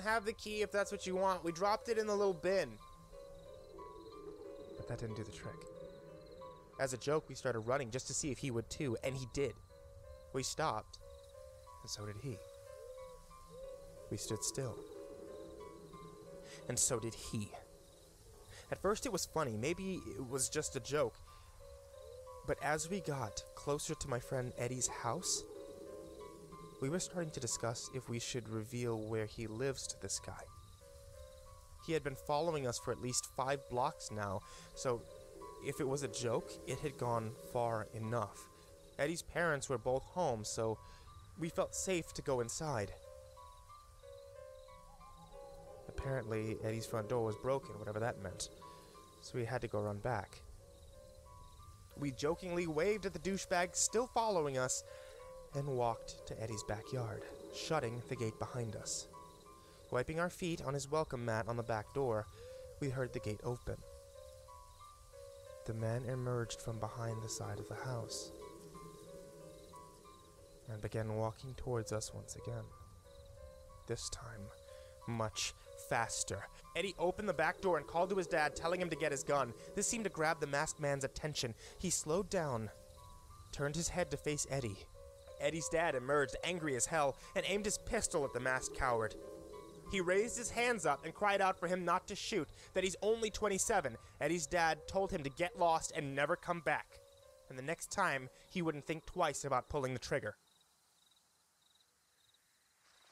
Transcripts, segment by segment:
have the key if that's what you want. We dropped it in the little bin. But that didn't do the trick. As a joke, we started running just to see if he would too, and he did. We stopped, and so did he. We stood still. And so did he. At first it was funny, maybe it was just a joke. But as we got closer to my friend Eddie's house, we were starting to discuss if we should reveal where he lives to this guy. He had been following us for at least 5 blocks now, so if it was a joke, it had gone far enough. Eddie's parents were both home, so we felt safe to go inside. Apparently, Eddie's front door was broken, whatever that meant, so we had to go run back. We jokingly waved at the douchebag still following us and walked to Eddie's backyard, shutting the gate behind us. Wiping our feet on his welcome mat on the back door, we heard the gate open. The man emerged from behind the side of the house and began walking towards us once again. This time, much faster. Eddie opened the back door and called to his dad, telling him to get his gun. This seemed to grab the masked man's attention. He slowed down, turned his head to face Eddie. Eddie's dad emerged, angry as hell, and aimed his pistol at the masked coward. He raised his hands up and cried out for him not to shoot, that he's only 27. Eddie's dad told him to get lost and never come back. And the next time, he wouldn't think twice about pulling the trigger.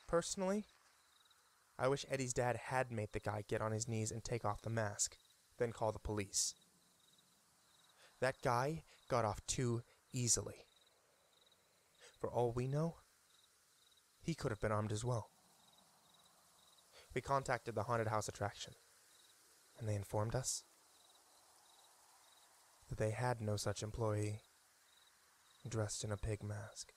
Personally, I wish Eddie's dad had made the guy get on his knees and take off the mask, then call the police. That guy got off too easily. For all we know, he could have been armed as well. We contacted the haunted house attraction, and they informed us that they had no such employee dressed in a pig mask.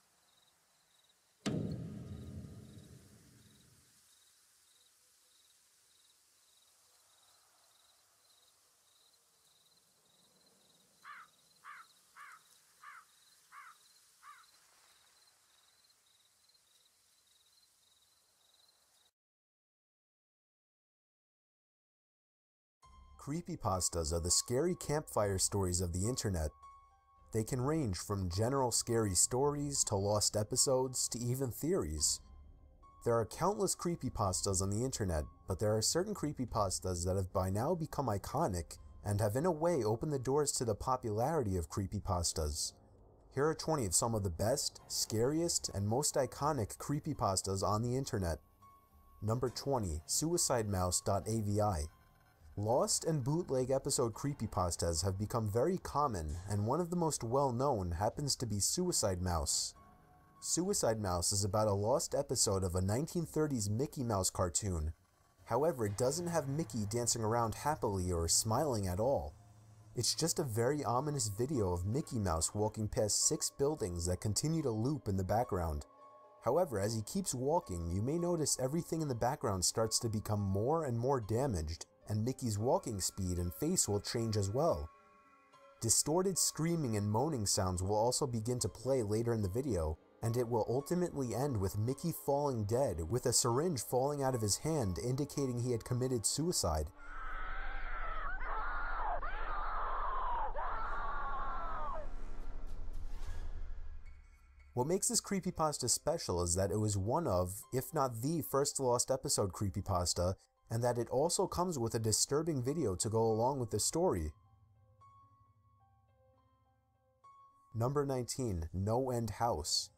Creepypastas are the scary campfire stories of the internet. They can range from general scary stories to lost episodes to even theories. There are countless creepypastas on the internet, but there are certain creepypastas that have by now become iconic and have in a way opened the doors to the popularity of creepypastas. Here are 20 of some of the best, scariest, and most iconic creepypastas on the internet. Number 20, suicidemouse.avi. Lost and bootleg episode creepypastas have become very common, and one of the most well-known happens to be Suicide Mouse. Suicide Mouse is about a lost episode of a 1930s Mickey Mouse cartoon. However, it doesn't have Mickey dancing around happily or smiling at all. It's just a very ominous video of Mickey Mouse walking past 6 buildings that continue to loop in the background. However, as he keeps walking, you may notice everything in the background starts to become more and more damaged, and Mickey's walking speed and face will change as well. Distorted screaming and moaning sounds will also begin to play later in the video, and it will ultimately end with Mickey falling dead, with a syringe falling out of his hand indicating he had committed suicide. What makes this creepypasta special is that it was one of, if not the first lost episode creepypasta, and that it also comes with a disturbing video to go along with the story. Number 19, No End House.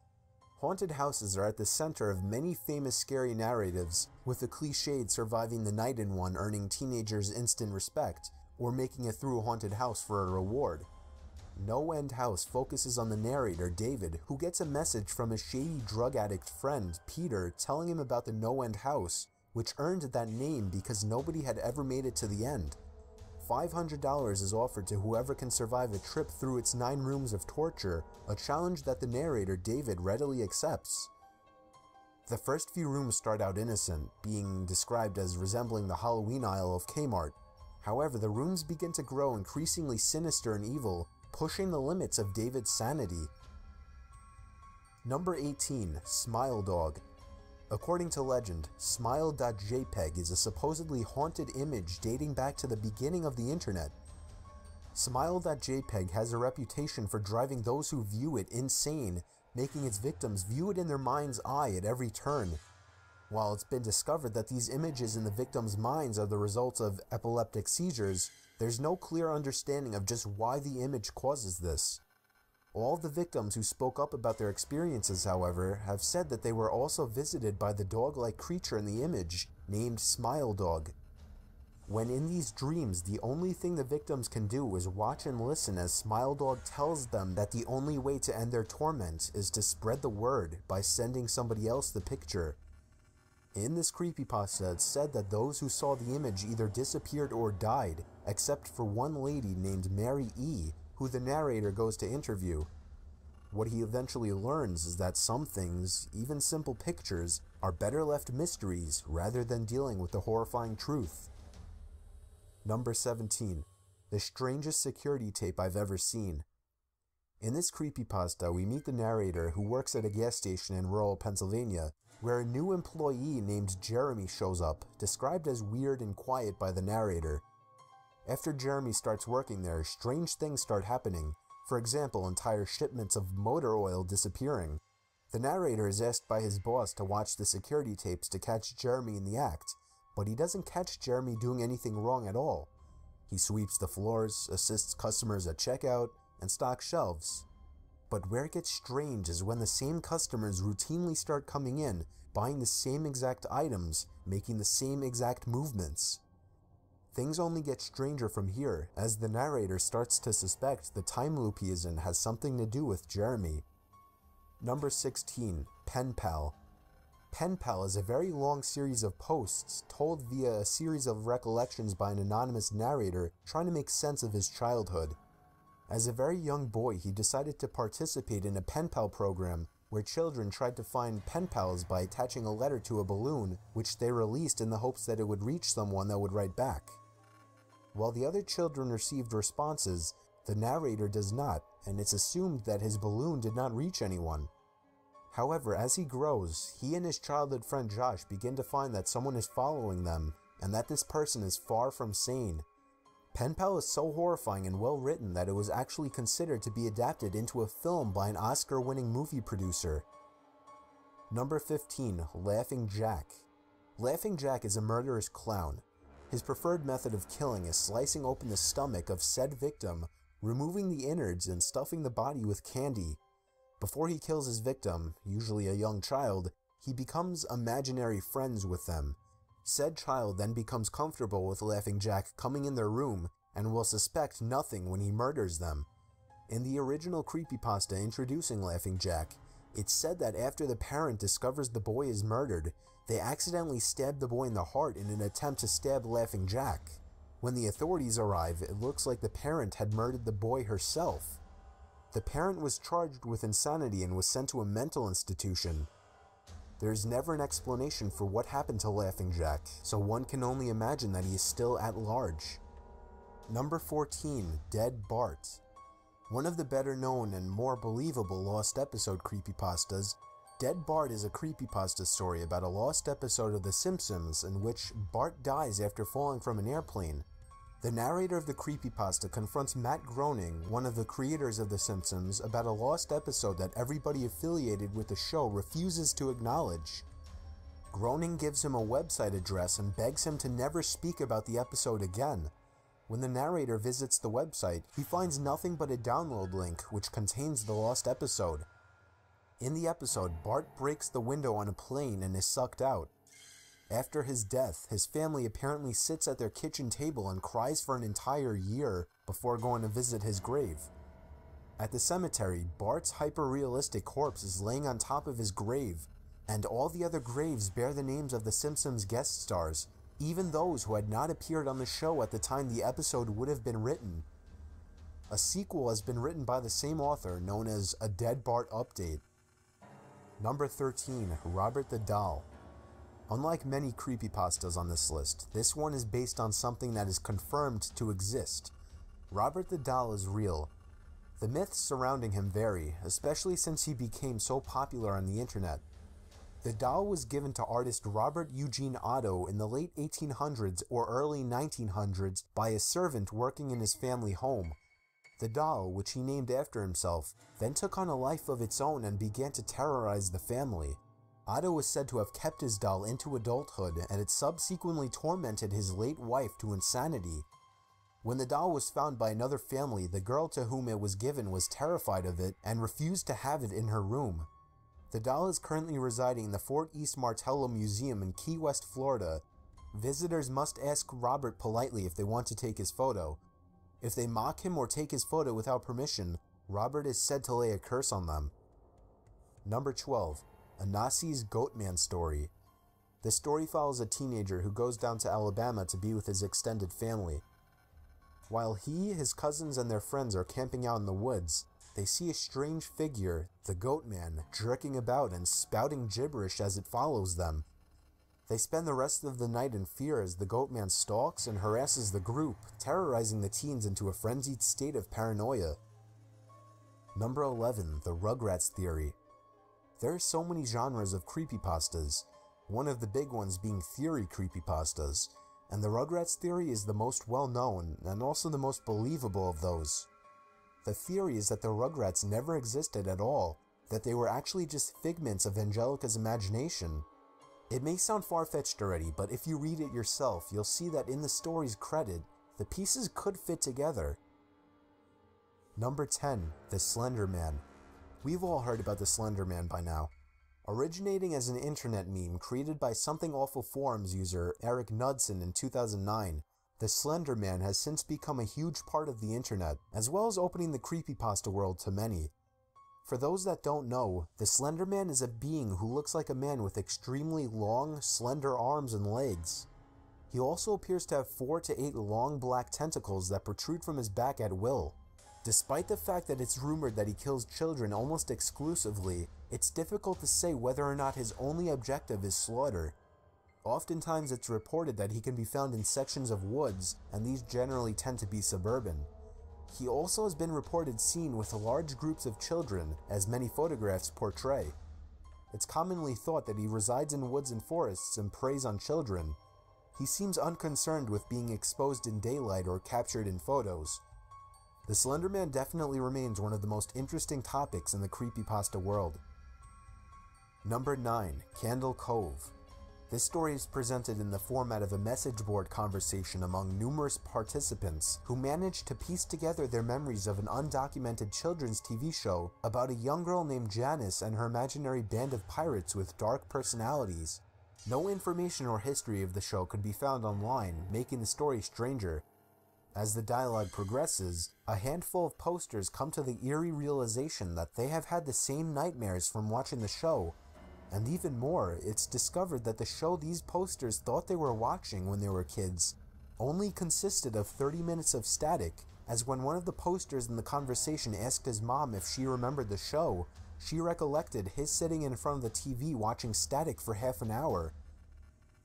Haunted houses are at the center of many famous scary narratives, with the cliched surviving the night in one earning teenagers instant respect, or making it through a haunted house for a reward. No End House focuses on the narrator, David, who gets a message from a shady drug addict friend, Peter, telling him about the No End House, which earned that name because nobody had ever made it to the end. $500 is offered to whoever can survive a trip through its 9 rooms of torture, a challenge that the narrator, David, readily accepts. The first few rooms start out innocent, being described as resembling the Halloween aisle of Kmart. However, the rooms begin to grow increasingly sinister and evil, pushing the limits of David's sanity. Number 18, Smile Dog. According to legend, Smile.jpg is a supposedly haunted image dating back to the beginning of the internet. Smile.jpg has a reputation for driving those who view it insane, making its victims view it in their mind's eye at every turn. While it's been discovered that these images in the victims' minds are the result of epileptic seizures, there's no clear understanding of just why the image causes this. All the victims who spoke up about their experiences, however, have said that they were also visited by the dog-like creature in the image, named Smile Dog. When in these dreams, the only thing the victims can do is watch and listen as Smile Dog tells them that the only way to end their torment is to spread the word by sending somebody else the picture. In this creepypasta, it's said that those who saw the image either disappeared or died, except for one lady named Mary E., who the narrator goes to interview. What he eventually learns is that some things, even simple pictures, are better left mysteries rather than dealing with the horrifying truth. Number 17. The strangest security tape I've ever seen. In this creepypasta, we meet the narrator who works at a gas station in rural Pennsylvania, where a new employee named Jeremy shows up, described as weird and quiet by the narrator. After Jeremy starts working there, strange things start happening. For example, entire shipments of motor oil disappearing. The narrator is asked by his boss to watch the security tapes to catch Jeremy in the act, but he doesn't catch Jeremy doing anything wrong at all. He sweeps the floors, assists customers at checkout, and stocks shelves. But where it gets strange is when the same customers routinely start coming in, buying the same exact items, making the same exact movements. Things only get stranger from here, as the narrator starts to suspect the time loop he is in has something to do with Jeremy. Number 16. Pen Pal. Pen Pal is a very long series of posts told via a series of recollections by an anonymous narrator trying to make sense of his childhood. As a very young boy, he decided to participate in a pen pal program where children tried to find pen pals by attaching a letter to a balloon, which they released in the hopes that it would reach someone that would write back. While the other children received responses, the narrator does not, and it's assumed that his balloon did not reach anyone. However, as he grows, he and his childhood friend Josh begin to find that someone is following them, and that this person is far from sane. Pen Pal is so horrifying and well written that it was actually considered to be adapted into a film by an Oscar-winning movie producer. Number 15. Laughing Jack. Laughing Jack is a murderous clown. His preferred method of killing is slicing open the stomach of said victim, removing the innards and stuffing the body with candy. Before he kills his victim, usually a young child, he becomes imaginary friends with them. Said child then becomes comfortable with Laughing Jack coming in their room and will suspect nothing when he murders them. In the original creepypasta introducing Laughing Jack, it's said that after the parent discovers the boy is murdered, they accidentally stab the boy in the heart in an attempt to stab Laughing Jack. When the authorities arrive, it looks like the parent had murdered the boy herself. The parent was charged with insanity and was sent to a mental institution. There is never an explanation for what happened to Laughing Jack, so one can only imagine that he is still at large. Number 14. Dead Bart. One of the better known and more believable lost episode creepypastas, Dead Bart is a creepypasta story about a lost episode of The Simpsons in which Bart dies after falling from an airplane. The narrator of the creepypasta confronts Matt Groening, one of the creators of The Simpsons, about a lost episode that everybody affiliated with the show refuses to acknowledge. Groening gives him a website address and begs him to never speak about the episode again. When the narrator visits the website, he finds nothing but a download link which contains the lost episode. In the episode, Bart breaks the window on a plane and is sucked out. After his death, his family apparently sits at their kitchen table and cries for an entire year before going to visit his grave. At the cemetery, Bart's hyper-realistic corpse is laying on top of his grave, and all the other graves bear the names of The Simpsons guest stars, even those who had not appeared on the show at the time the episode would have been written. A sequel has been written by the same author, known as A Dead Bart Update. Number 13. Robert the Doll. Unlike many creepypastas on this list, this one is based on something that is confirmed to exist. Robert the Doll is real. The myths surrounding him vary, especially since he became so popular on the internet. The doll was given to artist Robert Eugene Otto in the late 1800s or early 1900s by a servant working in his family home. The doll, which he named after himself, then took on a life of its own and began to terrorize the family. Otto was said to have kept his doll into adulthood, and it subsequently tormented his late wife to insanity. When the doll was found by another family, the girl to whom it was given was terrified of it and refused to have it in her room. The doll is currently residing in the Fort East Martello Museum in Key West, Florida. Visitors must ask Robert politely if they want to take his photo. If they mock him or take his photo without permission, Robert is said to lay a curse on them. Number 12. Anassi's Goatman Story. The story follows a teenager who goes down to Alabama to be with his extended family. While he, his cousins, and their friends are camping out in the woods, they see a strange figure, the Goatman, jerking about and spouting gibberish as it follows them. They spend the rest of the night in fear as the Goatman stalks and harasses the group, terrorizing the teens into a frenzied state of paranoia. Number 11. The Rugrats Theory. There are so many genres of creepypastas, one of the big ones being theory creepypastas, and the Rugrats theory is the most well-known and also the most believable of those. The theory is that the Rugrats never existed at all, that they were actually just figments of Angelica's imagination. It may sound far-fetched already, but if you read it yourself, you'll see that in the story's credit, the pieces could fit together. Number 10. The Slender Man. We've all heard about the Slender Man by now. Originating as an internet meme created by Something Awful Forums user Eric Knudsen in 2009, the Slender Man has since become a huge part of the internet, as well as opening the creepypasta world to many. For those that don't know, the Slender Man is a being who looks like a man with extremely long, slender arms and legs. He also appears to have 4 to 8 long black tentacles that protrude from his back at will. Despite the fact that it's rumored that he kills children almost exclusively, it's difficult to say whether or not his only objective is slaughter. Oftentimes it's reported that he can be found in sections of woods, and these generally tend to be suburban. He also has been reported seen with large groups of children, as many photographs portray. It's commonly thought that he resides in woods and forests and preys on children. He seems unconcerned with being exposed in daylight or captured in photos. The Slender Man definitely remains one of the most interesting topics in the creepypasta world. Number 9. Candle Cove. This story is presented in the format of a message board conversation among numerous participants who managed to piece together their memories of an undocumented children's TV show about a young girl named Janice and her imaginary band of pirates with dark personalities. No information or history of the show could be found online, making the story stranger. As the dialogue progresses, a handful of posters come to the eerie realization that they have had the same nightmares from watching the show. And even more, it's discovered that the show these posters thought they were watching when they were kids only consisted of 30 minutes of static, as when one of the posters in the conversation asked his mom if she remembered the show, she recollected his sitting in front of the TV watching static for half an hour.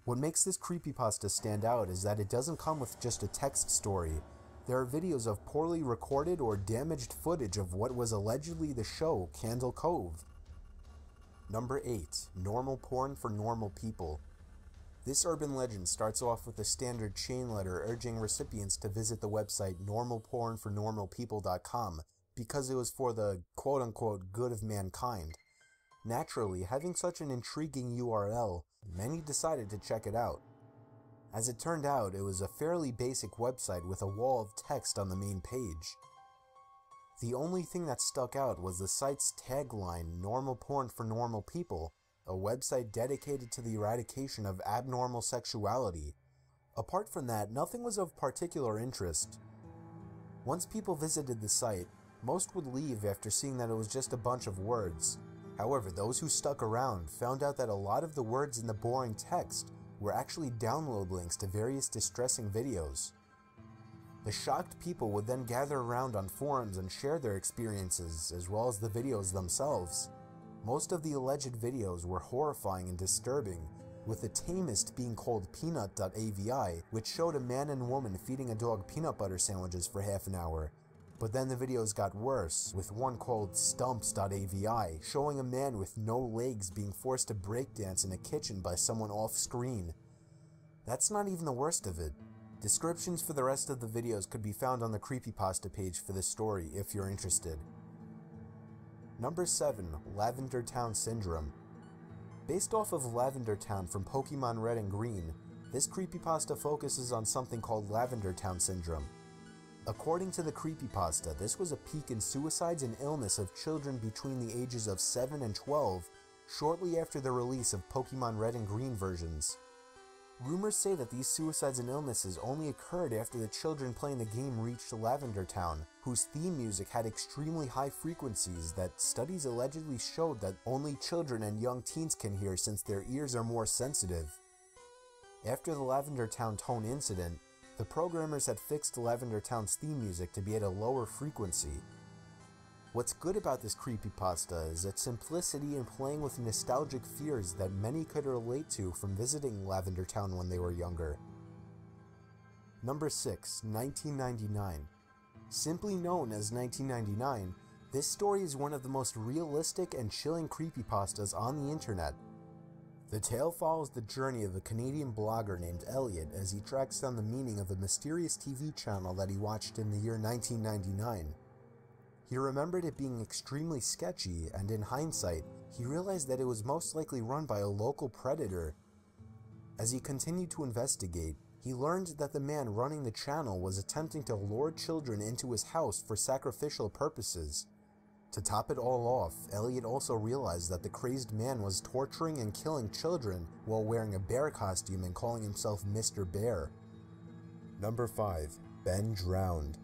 What makes this creepypasta stand out is that it doesn't come with just a text story. There are videos of poorly recorded or damaged footage of what was allegedly the show Candle Cove. Number 8. Normal Porn for Normal People. This urban legend starts off with a standard chain letter urging recipients to visit the website normalpornfornormalpeople.com because it was for the quote-unquote good of mankind. Naturally, having such an intriguing URL, many decided to check it out. As it turned out, it was a fairly basic website with a wall of text on the main page. The only thing that stuck out was the site's tagline, Normal Porn for Normal People, a website dedicated to the eradication of abnormal sexuality. Apart from that, nothing was of particular interest. Once people visited the site, most would leave after seeing that it was just a bunch of words. However, those who stuck around found out that a lot of the words in the boring text were actually download links to various distressing videos. The shocked people would then gather around on forums and share their experiences, as well as the videos themselves. Most of the alleged videos were horrifying and disturbing, with the tamest being called Peanut.avi, which showed a man and woman feeding a dog peanut butter sandwiches for half an hour. But then the videos got worse, with one called Stumps.avi showing a man with no legs being forced to breakdance in a kitchen by someone off screen. That's not even the worst of it. Descriptions for the rest of the videos could be found on the creepypasta page for this story if you're interested. Number 7. Lavender Town Syndrome. Based off of Lavender Town from Pokemon Red and Green, this creepypasta focuses on something called Lavender Town Syndrome. According to the creepypasta, this was a peak in suicides and illness of children between the ages of 7 and 12, shortly after the release of Pokemon Red and Green versions. Rumors say that these suicides and illnesses only occurred after the children playing the game reached Lavender Town, whose theme music had extremely high frequencies that studies allegedly showed that only children and young teens can hear since their ears are more sensitive. After the Lavender Town tone incident, the programmers had fixed Lavender Town's theme music to be at a lower frequency. What's good about this creepypasta is its simplicity in playing with nostalgic fears that many could relate to from visiting Lavender Town when they were younger. Number 6. 1999. Simply known as 1999, this story is one of the most realistic and chilling creepypastas on the internet. The tale follows the journey of a Canadian blogger named Elliot as he tracks down the meaning of a mysterious TV channel that he watched in the year 1999. He remembered it being extremely sketchy, and in hindsight, he realized that it was most likely run by a local predator. As he continued to investigate, he learned that the man running the channel was attempting to lure children into his house for sacrificial purposes. To top it all off, Elliot also realized that the crazed man was torturing and killing children while wearing a bear costume and calling himself Mr. Bear. Number 5. Ben Drowned.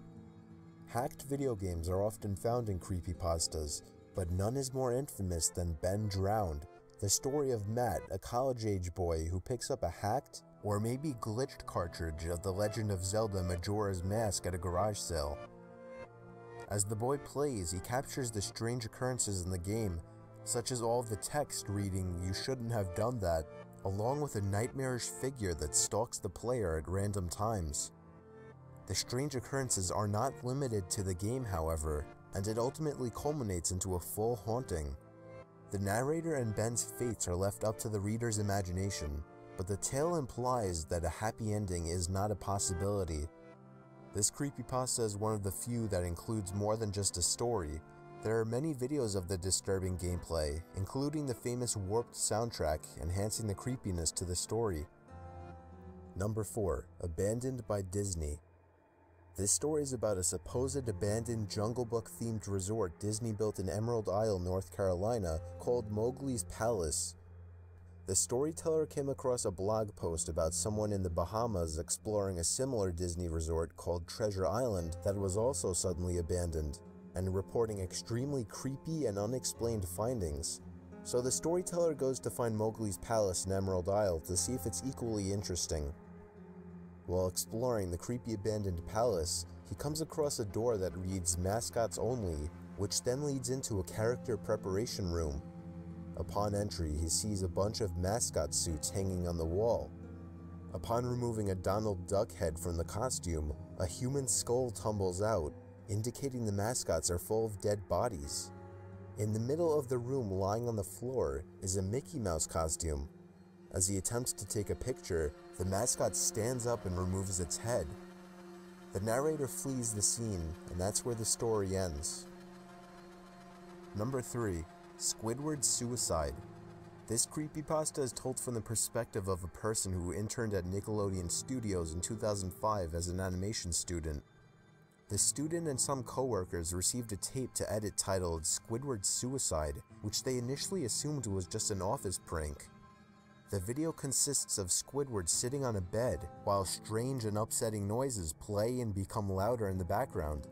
Hacked video games are often found in creepypastas, but none is more infamous than Ben Drowned, the story of Matt, a college-age boy who picks up a hacked, or maybe glitched cartridge of The Legend of Zelda Majora's Mask at a garage sale. As the boy plays, he captures the strange occurrences in the game, such as all of the text reading, "You shouldn't have done that," along with a nightmarish figure that stalks the player at random times. The strange occurrences are not limited to the game, however, and it ultimately culminates into a full haunting. The narrator and Ben's fates are left up to the reader's imagination, but the tale implies that a happy ending is not a possibility. This creepypasta is one of the few that includes more than just a story. There are many videos of the disturbing gameplay, including the famous warped soundtrack, enhancing the creepiness to the story. Number 4. Abandoned by Disney. This story is about a supposed abandoned Jungle Book themed resort Disney built in Emerald Isle, North Carolina, called Mowgli's Palace. The storyteller came across a blog post about someone in the Bahamas exploring a similar Disney resort called Treasure Island that was also suddenly abandoned, and reporting extremely creepy and unexplained findings. So the storyteller goes to find Mowgli's Palace in Emerald Isle to see if it's equally interesting. While exploring the creepy abandoned palace, he comes across a door that reads "Mascots Only," which then leads into a character preparation room. Upon entry, he sees a bunch of mascot suits hanging on the wall. Upon removing a Donald Duck head from the costume, a human skull tumbles out, indicating the mascots are full of dead bodies. In the middle of the room, lying on the floor, is a Mickey Mouse costume. As he attempts to take a picture, the mascot stands up and removes its head. The narrator flees the scene, and that's where the story ends. Number 3. Squidward's Suicide. This creepypasta is told from the perspective of a person who interned at Nickelodeon Studios in 2005 as an animation student. The student and some coworkers received a tape to edit titled Squidward's Suicide, which they initially assumed was just an office prank. The video consists of Squidward sitting on a bed, while strange and upsetting noises play and become louder in the background.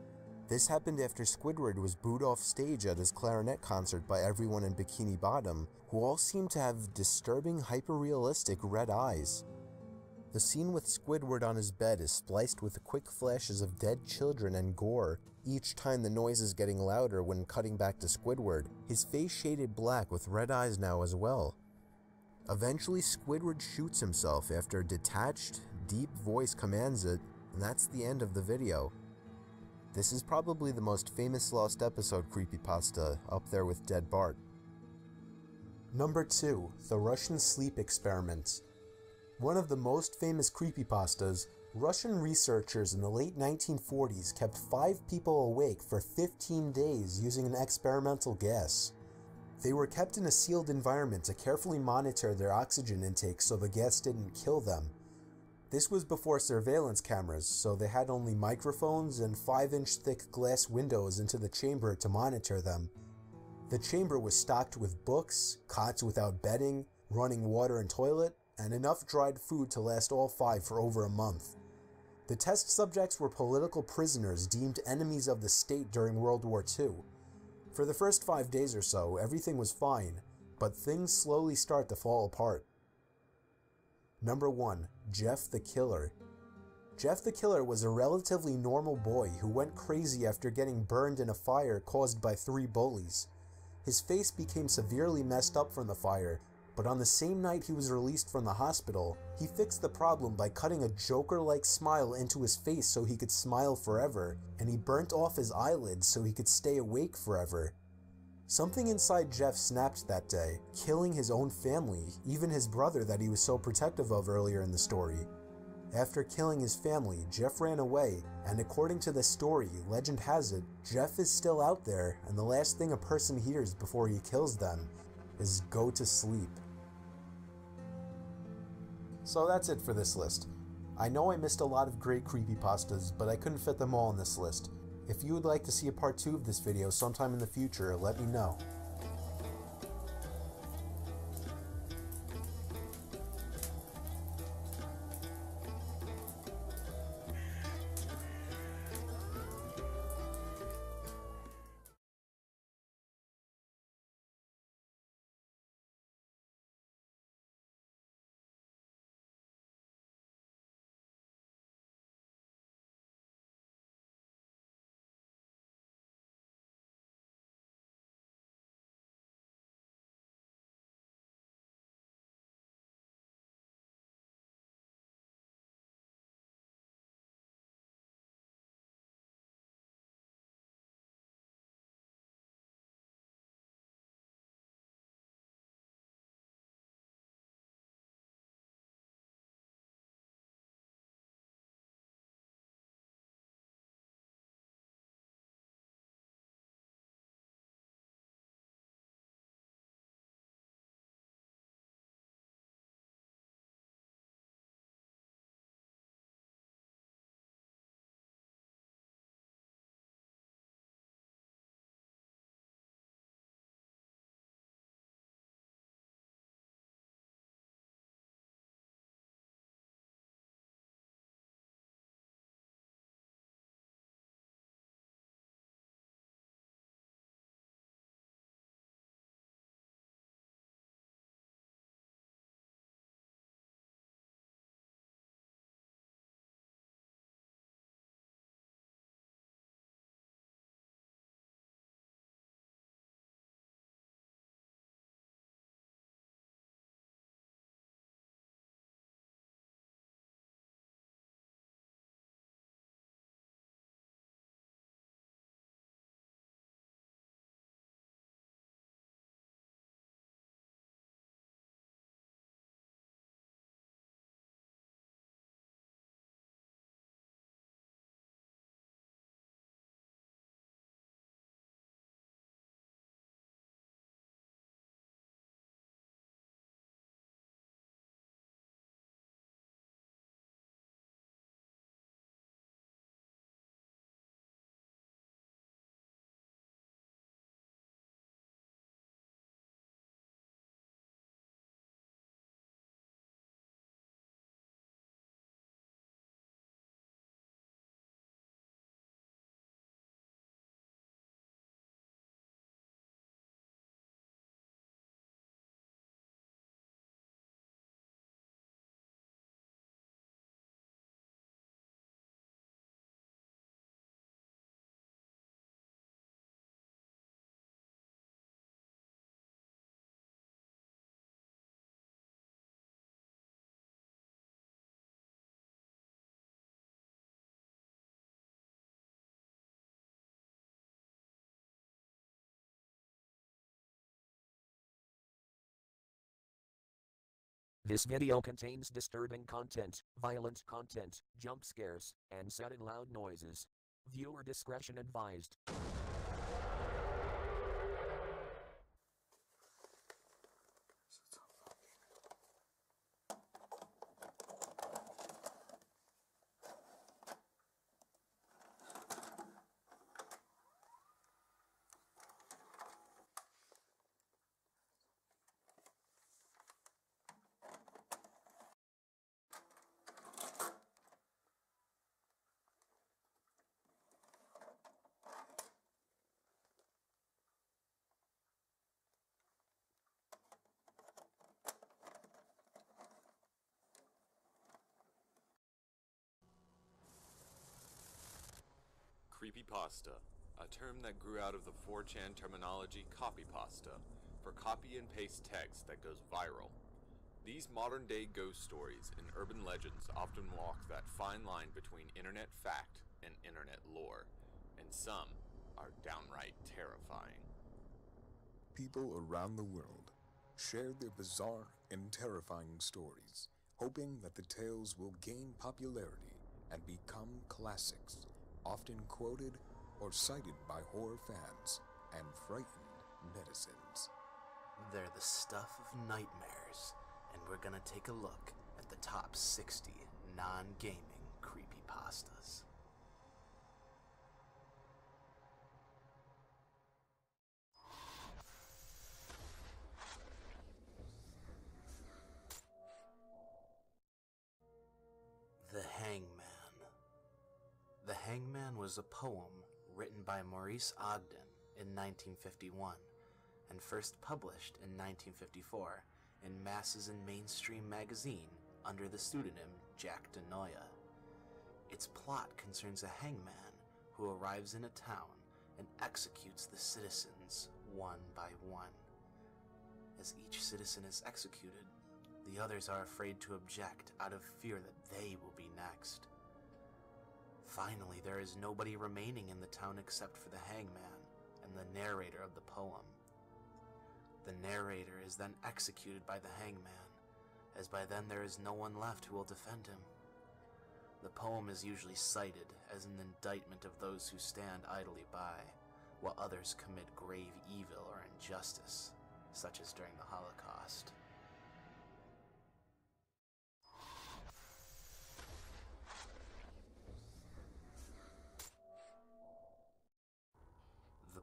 This happened after Squidward was booed off stage at his clarinet concert by everyone in Bikini Bottom, who all seemed to have disturbing, hyper-realistic red eyes. The scene with Squidward on his bed is spliced with quick flashes of dead children and gore, each time the noise is getting louder when cutting back to Squidward, his face shaded black with red eyes now as well. Eventually, Squidward shoots himself after a detached, deep voice commands it, and that's the end of the video. This is probably the most famous lost episode creepypasta, up there with Dead Bart. Number 2. The Russian Sleep Experiment. One of the most famous creepypastas, Russian researchers in the late 1940s kept 5 people awake for 15 days using an experimental gas. They were kept in a sealed environment to carefully monitor their oxygen intake so the gas didn't kill them. This was before surveillance cameras, so they had only microphones and 5-inch thick glass windows into the chamber to monitor them. The chamber was stocked with books, cots without bedding, running water and toilet, and enough dried food to last all 5 for over a month. The test subjects were political prisoners deemed enemies of the state during World War II. For the first 5 days or so, everything was fine, but things slowly start to fall apart. Number 1. Jeff the Killer. Jeff the Killer was a relatively normal boy who went crazy after getting burned in a fire caused by 3 bullies. His face became severely messed up from the fire, but on the same night he was released from the hospital, he fixed the problem by cutting a Joker-like smile into his face so he could smile forever, and he burnt off his eyelids so he could stay awake forever. Something inside Jeff snapped that day, killing his own family, even his brother that he was so protective of earlier in the story. After killing his family, Jeff ran away, and according to the story, legend has it, Jeff is still out there, and the last thing a person hears before he kills them is "go to sleep." So that's it for this list. I know I missed a lot of great creepypastas, but I couldn't fit them all on this list. If you would like to see a part 2 of this video sometime in the future, let me know. This video contains disturbing content, violent content, jump scares, and sudden loud noises. Viewer discretion advised. Creepypasta, a term that grew out of the 4chan terminology copypasta, for copy and paste text that goes viral. These modern day ghost stories and urban legends often walk that fine line between internet fact and internet lore, and some are downright terrifying. People around the world share their bizarre and terrifying stories, hoping that the tales will gain popularity and become classics, often quoted or cited by horror fans and frightened netizens. They're the stuff of nightmares, and we're gonna take a look at the top 60 non-gaming creepypastas. The Hangman. The Hangman was a poem written by Maurice Ogden in 1951 and first published in 1954 in Masses and Mainstream magazine under the pseudonym Jack DeNoia. Its plot concerns a hangman who arrives in a town and executes the citizens one by one. As each citizen is executed, the others are afraid to object out of fear that they will be next. Finally, there is nobody remaining in the town except for the hangman and the narrator of the poem. The narrator is then executed by the hangman, as by then there is no one left who will defend him. The poem is usually cited as an indictment of those who stand idly by, while others commit grave evil or injustice, such as during the Holocaust.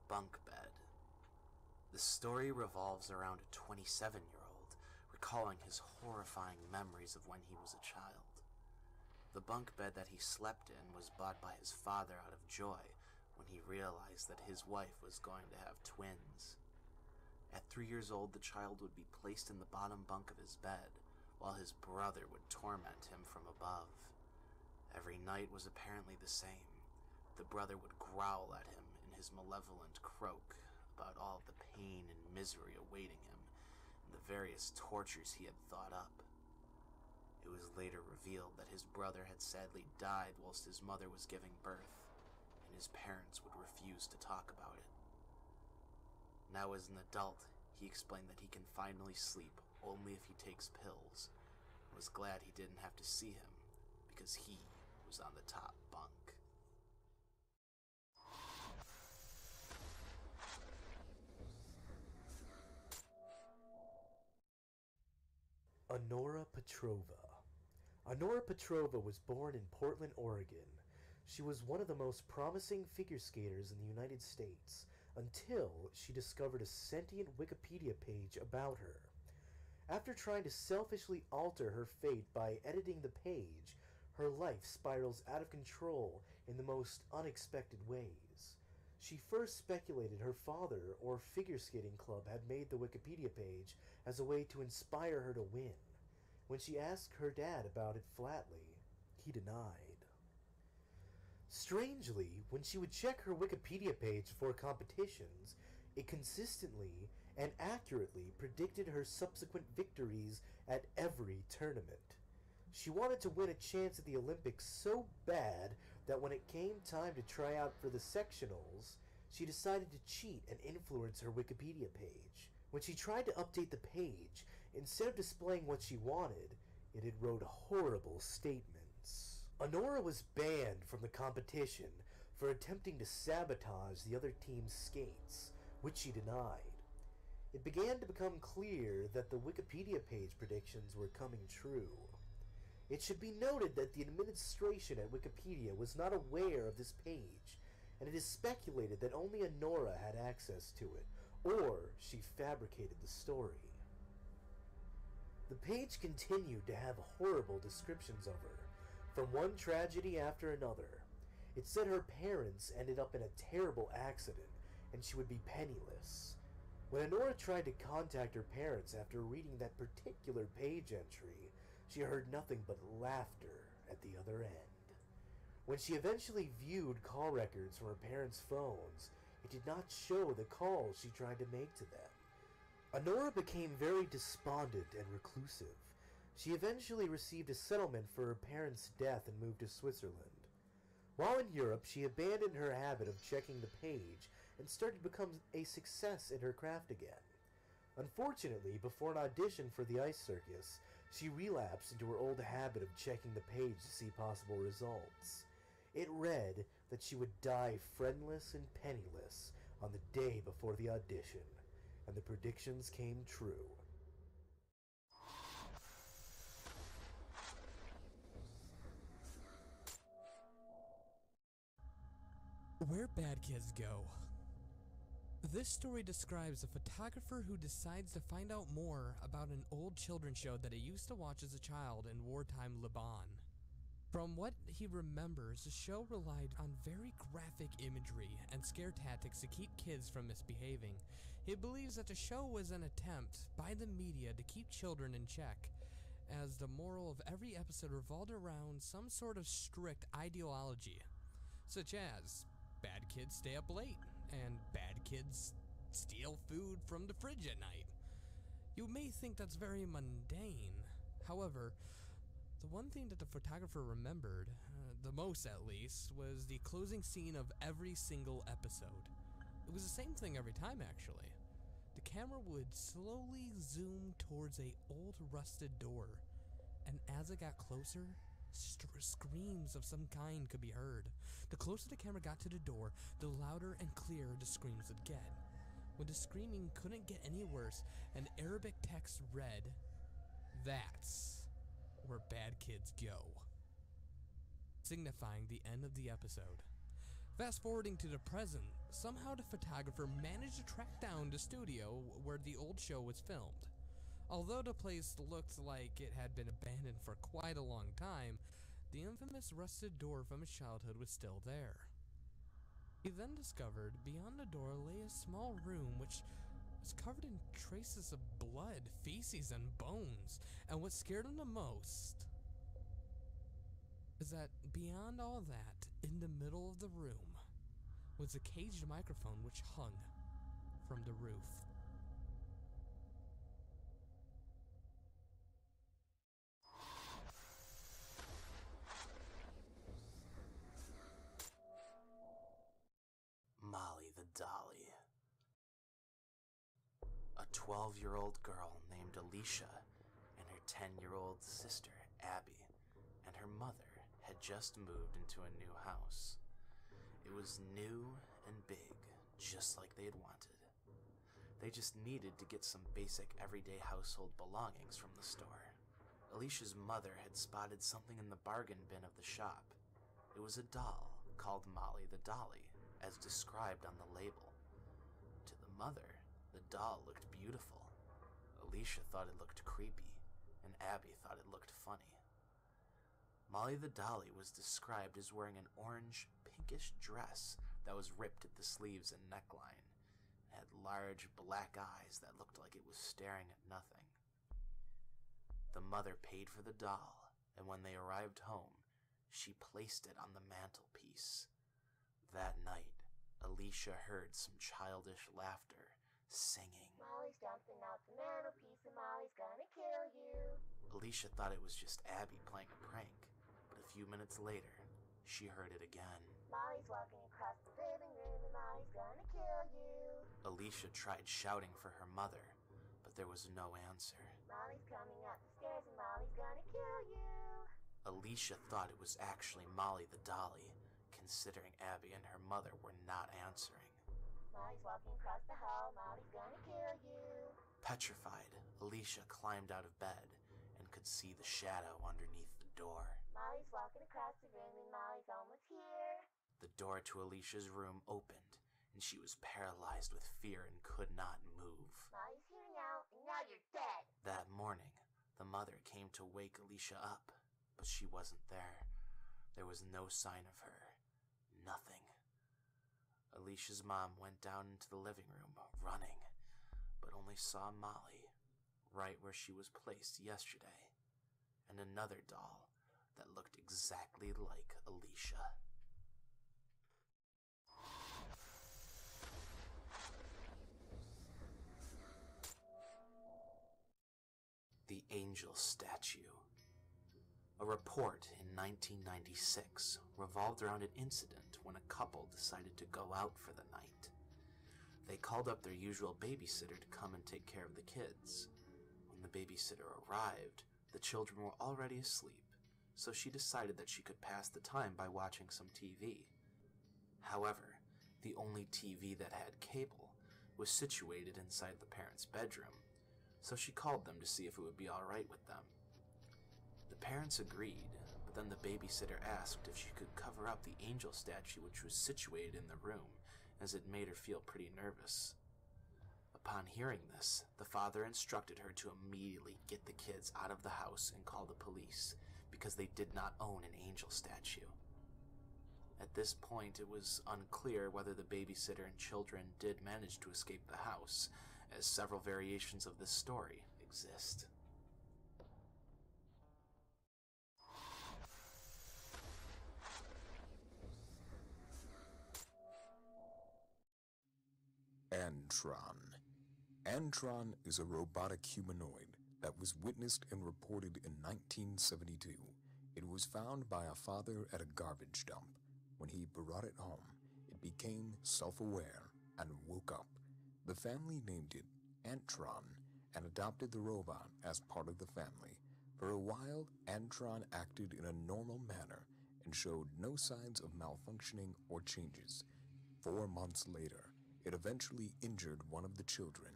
Bunk bed. The story revolves around a 27-year-old recalling his horrifying memories of when he was a child. The bunk bed that he slept in was bought by his father out of joy when he realized that his wife was going to have twins. At 3 years old, the child would be placed in the bottom bunk of his bed, while his brother would torment him from above. Every night was apparently the same. The brother would growl at him his malevolent croak about all the pain and misery awaiting him and the various tortures he had thought up. It was later revealed that his brother had sadly died whilst his mother was giving birth, and his parents would refuse to talk about it. Now as an adult, he explained that he can finally sleep only if he takes pills, and was glad he didn't have to see him because he was on the top bunk. Honora Petrova. Honora Petrova was born in Portland, Oregon. She was one of the most promising figure skaters in the United States until she discovered a sentient Wikipedia page about her. After trying to selfishly alter her fate by editing the page, her life spirals out of control in the most unexpected ways. She first speculated her father or figure skating club had made the Wikipedia page as a way to inspire her to win. When she asked her dad about it flatly, he denied. Strangely, when she would check her Wikipedia page for competitions, it consistently and accurately predicted her subsequent victories at every tournament. She wanted to win a chance at the Olympics so bad that when it came time to try out for the sectionals, she decided to cheat and influence her Wikipedia page. When she tried to update the page, Instead of displaying what she wanted, it had wrote horrible statements. Honora was banned from the competition for attempting to sabotage the other team's skates, which she denied. It began to become clear that the Wikipedia page predictions were coming true. It should be noted that the administration at Wikipedia was not aware of this page, and it is speculated that only Honora had access to it, or she fabricated the story. The page continued to have horrible descriptions of her, from one tragedy after another. It said her parents ended up in a terrible accident, and she would be penniless. When Honora tried to contact her parents after reading that particular page entry, she heard nothing but laughter at the other end. When she eventually viewed call records from her parents' phones, it did not show the calls she tried to make to them. Honora became very despondent and reclusive. She eventually received a settlement for her parents' death and moved to Switzerland. While in Europe, she abandoned her habit of checking the page and started to become a success in her craft again. Unfortunately, before an audition for the ice circus, she relapsed into her old habit of checking the page to see possible results. It read that she would die friendless and penniless on the day before the audition, and the predictions came true. Where bad kids go. This story describes a photographer who decides to find out more about an old children's show that he used to watch as a child in wartime Lebanon. From what he remembers, the show relied on very graphic imagery and scare tactics to keep kids from misbehaving. He believes that the show was an attempt by the media to keep children in check, as the moral of every episode revolved around some sort of strict ideology, such as bad kids stay up late, and bad kids steal food from the fridge at night. You may think that's very mundane. However, the one thing that the photographer remembered, the most at least, was the closing scene of every single episode. It was the same thing every time, actually. The camera would slowly zoom towards a old rusted door, and as it got closer, screams of some kind could be heard. The closer the camera got to the door, the louder and clearer the screams would get. When the screaming couldn't get any worse, an Arabic text read, "That's where bad kids go," signifying the end of the episode. Fast forwarding to the present, somehow the photographer managed to track down the studio where the old show was filmed. Although the place looked like it had been abandoned for quite a long time, the infamous rusted door from his childhood was still there. He then discovered beyond the door lay a small room which was covered in traces of blood, feces, and bones, and what scared him the most is that beyond all that, in the middle of the room, was a caged microphone which hung from the roof. Molly the Dolly. A 12-year-old girl named Alicia and her 10-year-old sister, Abby, and her mother had just moved into a new house. It was new and big, just like they had wanted. They just needed to get some basic everyday household belongings from the store. Alicia's mother had spotted something in the bargain bin of the shop. It was a doll called Molly the Dolly, as described on the label. To the mother, the doll looked beautiful. Alicia thought it looked creepy, and Abby thought it looked funny. Molly the Dolly was described as wearing an orange, pinkish dress that was ripped at the sleeves and neckline, and had large black eyes that looked like it was staring at nothing. The mother paid for the doll, and when they arrived home, she placed it on the mantelpiece. That night, Alicia heard some childish laughter, singing, "Molly's jumping out the mantelpiece and Molly's gonna kill you." Alicia thought it was just Abby playing a prank, but a few minutes later, she heard it again. "Molly's walking across the living room and Molly's gonna kill you." Alicia tried shouting for her mother, but there was no answer. Molly's coming up the stairs and Molly's gonna kill you. Alicia thought it was actually Molly the dolly, considering Abby and her mother were not answering. Molly's walking across the hall, Molly's gonna kill you. Petrified, Alicia climbed out of bed and could see the shadow underneath the door. Molly's walking across the room and Molly's almost here. The door to Alicia's room opened, and she was paralyzed with fear and could not move. Molly's here now, and now you're dead. That morning, the mother came to wake Alicia up, but she wasn't there. There was no sign of her. Nothing. Alicia's mom went down into the living room, running, but only saw Molly, right where she was placed yesterday, and another doll that looked exactly like Alicia. The Angel Statue. A report in 1996 revolved around an incident when a couple decided to go out for the night. They called up their usual babysitter to come and take care of the kids. When the babysitter arrived, the children were already asleep, so she decided that she could pass the time by watching some TV. However, the only TV that had cable was situated inside the parents' bedroom, so she called them to see if it would be alright with them. The parents agreed, but then the babysitter asked if she could cover up the angel statue which was situated in the room, as it made her feel pretty nervous. Upon hearing this, the father instructed her to immediately get the kids out of the house and call the police, because they did not own an angel statue. At this point, it was unclear whether the babysitter and children did manage to escape the house, as several variations of this story exist. Antron. Antron is a robotic humanoid that was witnessed and reported in 1972. It was found by a father at a garbage dump. When he brought it home, it became self-aware and woke up. The family named it Antron and adopted the robot as part of the family. For a while, Antron acted in a normal manner and showed no signs of malfunctioning or changes. 4 months later, it eventually injured one of the children.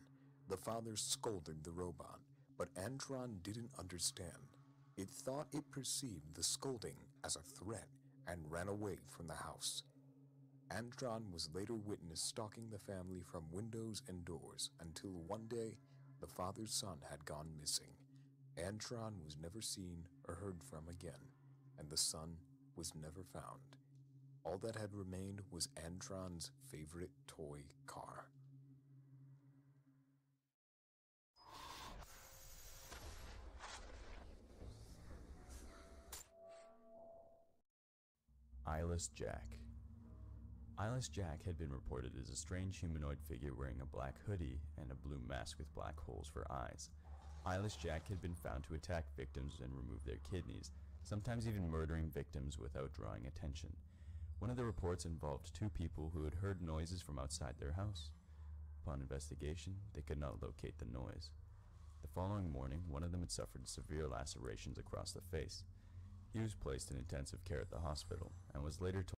The father scolded the robot, but Antron didn't understand. It thought it perceived the scolding as a threat and ran away from the house. Antron was later witnessed stalking the family from windows and doors until one day the father's son had gone missing. Antron was never seen or heard from again, and the son was never found. All that had remained was Antron's favorite toy car. Eyeless Jack. Eyeless Jack had been reported as a strange humanoid figure wearing a black hoodie and a blue mask with black holes for eyes. Eyeless Jack had been found to attack victims and remove their kidneys, sometimes even murdering victims without drawing attention. One of the reports involved 2 people who had heard noises from outside their house. Upon investigation, they could not locate the noise. The following morning, one of them had suffered severe lacerations across the face. He was placed in intensive care at the hospital and was later told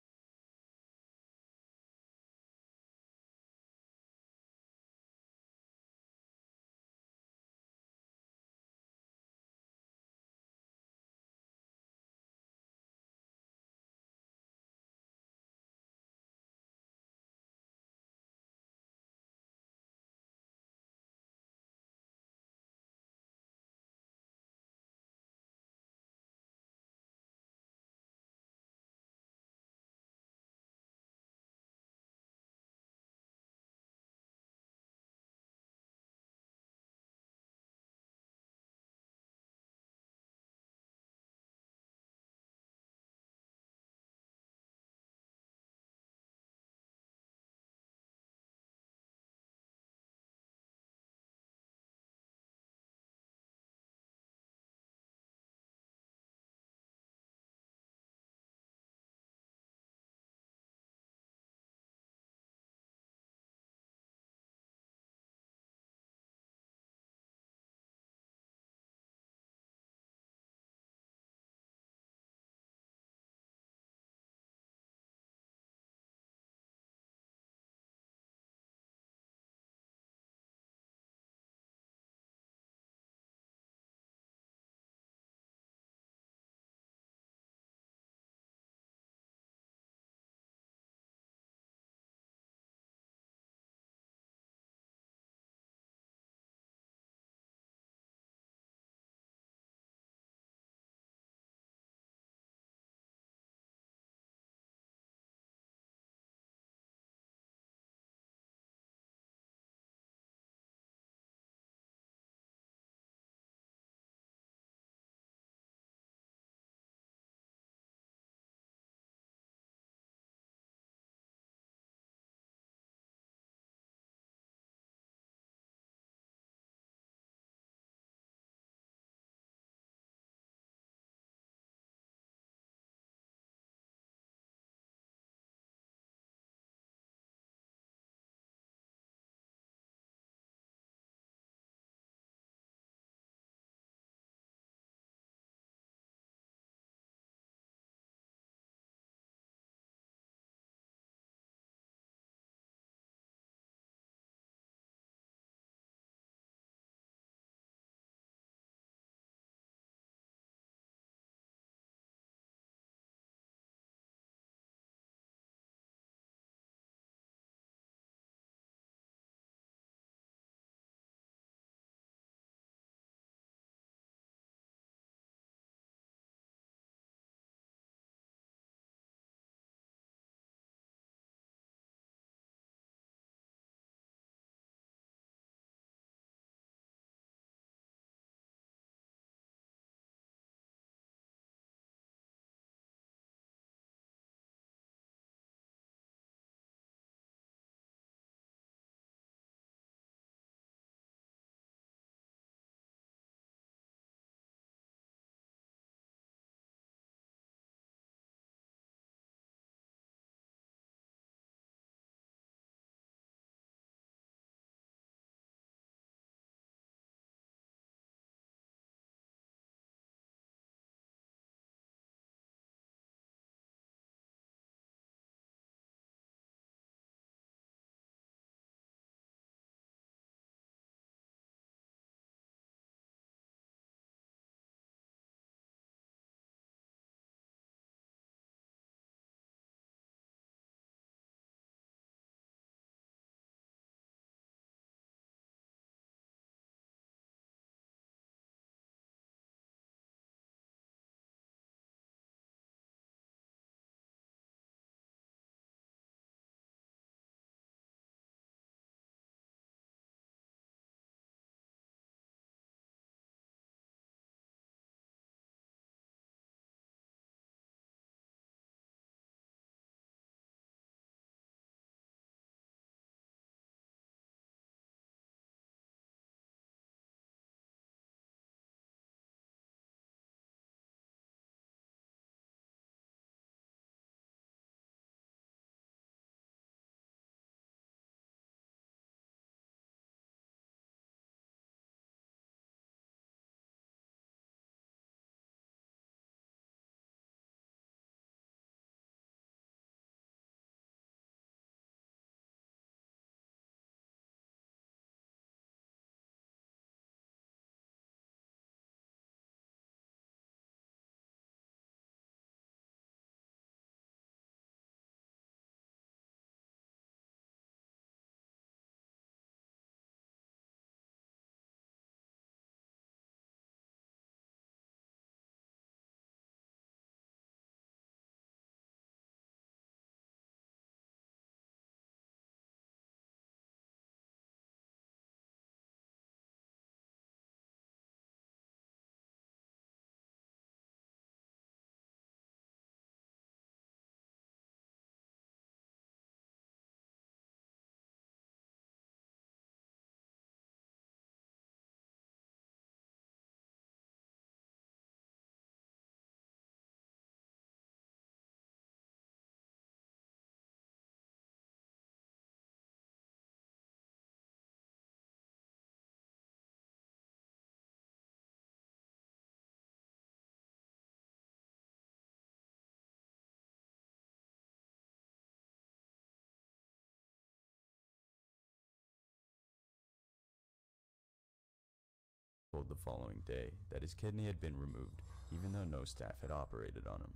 revealed the following day that his kidney had been removed, even though no staff had operated on him.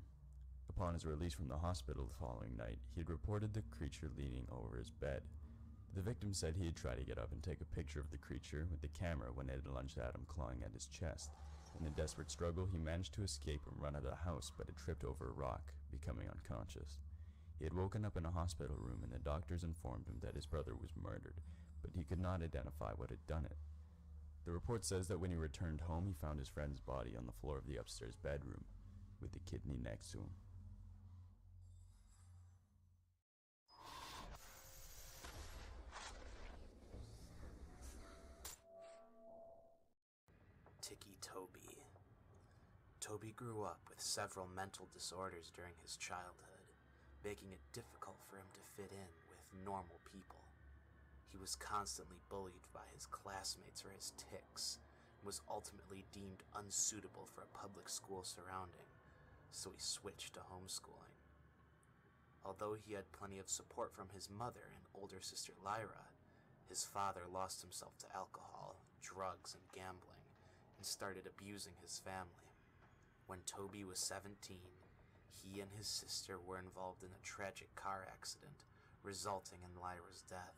Upon his release from the hospital the following night, he had reported the creature leaning over his bed. The victim said he had tried to get up and take a picture of the creature with the camera when it had lunged at him, clawing at his chest. In a desperate struggle, he managed to escape and run out of the house, but had tripped over a rock, becoming unconscious. He had woken up in a hospital room, and the doctors informed him that his brother was murdered, but he could not identify what had done it. The report says that when he returned home, he found his friend's body on the floor of the upstairs bedroom, with the kidney next to him. Toby. Toby grew up with several mental disorders during his childhood, making it difficult for him to fit in with normal people. He was constantly bullied by his classmates for his tics, and was ultimately deemed unsuitable for a public school surrounding, so he switched to homeschooling. Although he had plenty of support from his mother and older sister Lyra, his father lost himself to alcohol, drugs, and gambling, and started abusing his family. When Toby was 17, he and his sister were involved in a tragic car accident, resulting in Lyra's death.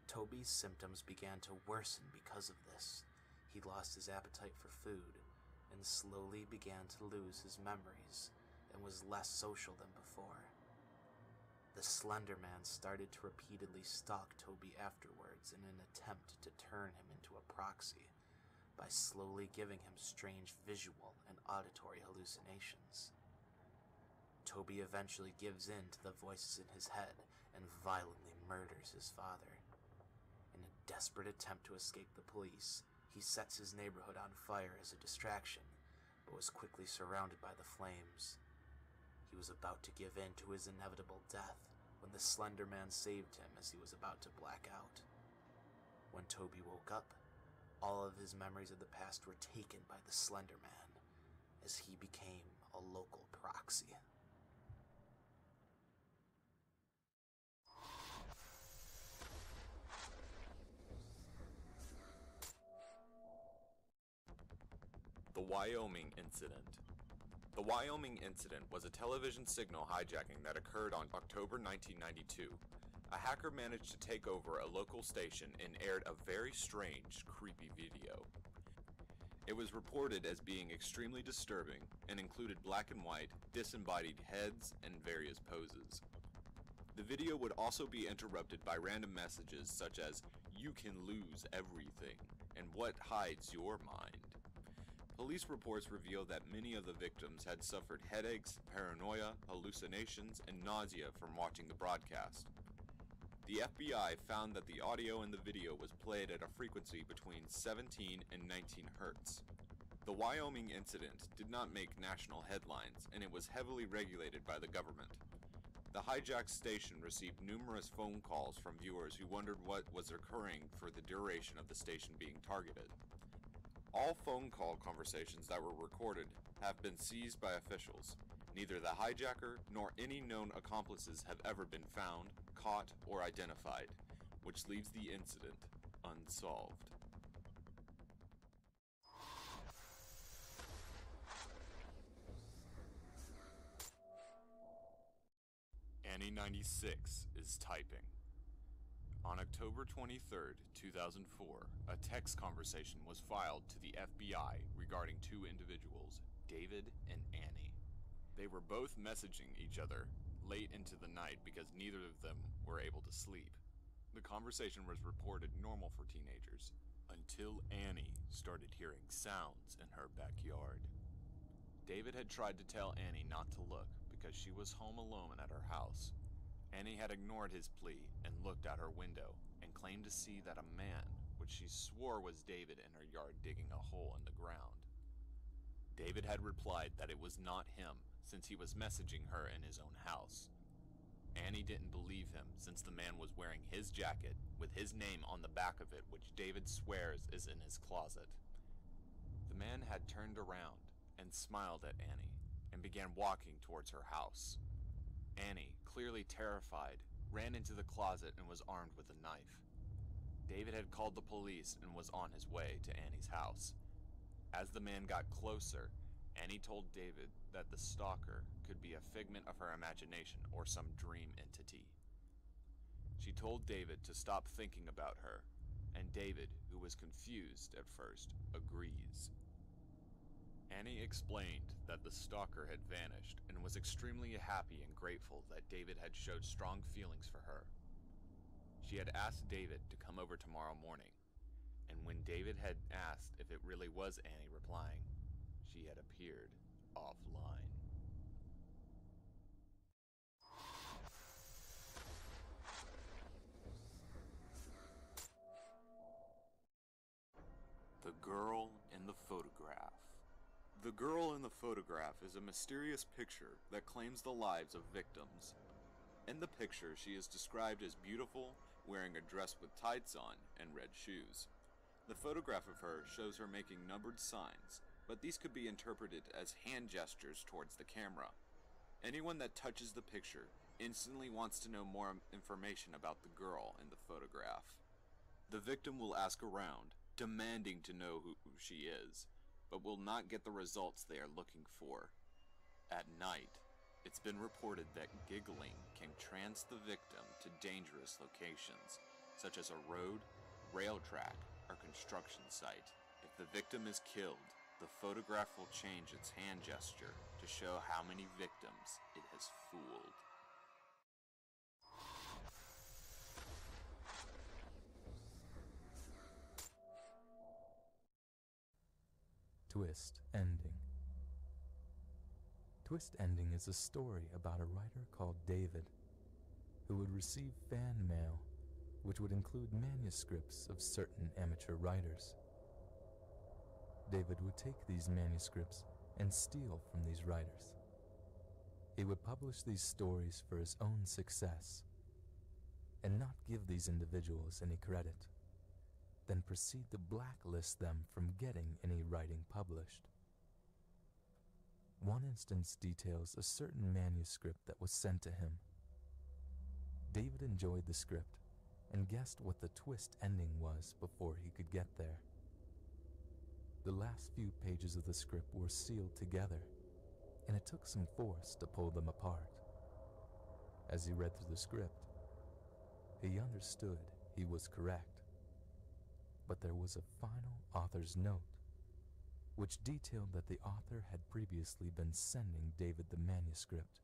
Toby's symptoms began to worsen because of this. He lost his appetite for food, and slowly began to lose his memories, and was less social than before. The Slender Man started to repeatedly stalk Toby afterwards in an attempt to turn him into a proxy, by slowly giving him strange visual and auditory hallucinations. Toby eventually gives in to the voices in his head and violently murders his father. In a desperate attempt to escape the police, he sets his neighborhood on fire as a distraction, but was quickly surrounded by the flames. He was about to give in to his inevitable death when the Slender Man saved him as he was about to black out. When Toby woke up, all of his memories of the past were taken by the Slender Man, as he became a local proxy. The Wyoming Incident. The Wyoming Incident was a television signal hijacking that occurred on October 1992. A hacker managed to take over a local station and aired a very strange, creepy video. It was reported as being extremely disturbing and included black and white, disembodied heads and various poses. The video would also be interrupted by random messages such as, "You can lose everything," and "What hides your mind?" Police reports reveal that many of the victims had suffered headaches, paranoia, hallucinations, and nausea from watching the broadcast. The FBI found that the audio in the video was played at a frequency between 17 and 19 hertz. The Wyoming incident did not make national headlines, and it was heavily regulated by the government. The hijacked station received numerous phone calls from viewers who wondered what was occurring for the duration of the station being targeted. All phone call conversations that were recorded have been seized by officials. Neither the hijacker nor any known accomplices have ever been found, caught, or identified, which leaves the incident unsolved. Annie 96 is typing. On October 23, 2004, a text conversation was filed to the FBI regarding two individuals, David and Annie. They were both messaging each other late into the night because neither of them were able to sleep. The conversation was reported normal for teenagers, until Annie started hearing sounds in her backyard. David had tried to tell Annie not to look because she was home alone at her house. Annie had ignored his plea and looked out her window and claimed to see that a man, which she swore was David, in her yard digging a hole in the ground. David had replied that it was not him, since he was messaging her in his own house. Annie didn't believe him, since the man was wearing his jacket with his name on the back of it, which David swears is in his closet. The man had turned around and smiled at Annie and began walking towards her house. Annie, clearly terrified, ran into the closet and was armed with a knife. David had called the police and was on his way to Annie's house. As the man got closer, Annie told David that the stalker could be a figment of her imagination or some dream entity. She told David to stop thinking about her, and David, who was confused at first, agrees. Annie explained that the stalker had vanished and was extremely happy and grateful that David had showed strong feelings for her. She had asked David to come over tomorrow morning, and when David had asked if it really was Annie replying, she had appeared offline. The Girl in the Photograph. The girl in the photograph is a mysterious picture that claims the lives of victims. In the picture, she is described as beautiful, wearing a dress with tights on and red shoes. The photograph of her shows her making numbered signs, but these could be interpreted as hand gestures towards the camera. Anyone that touches the picture instantly wants to know more information about the girl in the photograph. The victim will ask around, demanding to know who she is, but will not get the results they are looking for. At night, it's been reported that giggling can trance the victim to dangerous locations, such as a road, rail track, or construction site. If the victim is killed, the photograph will change its hand gesture to show how many victims it has fooled. Twist Ending. Twist Ending is a story about a writer called David who would receive fan mail which would include manuscripts of certain amateur writers. David would take these manuscripts and steal from these writers. He would publish these stories for his own success and not give these individuals any credit, then proceed to blacklist them from getting any writing published. One instance details a certain manuscript that was sent to him. David enjoyed the script and guessed what the twist ending was before he could get there. The last few pages of the script were sealed together, and it took some force to pull them apart. As he read through the script, he understood he was correct. But there was a final author's note, which detailed that the author had previously been sending David the manuscript,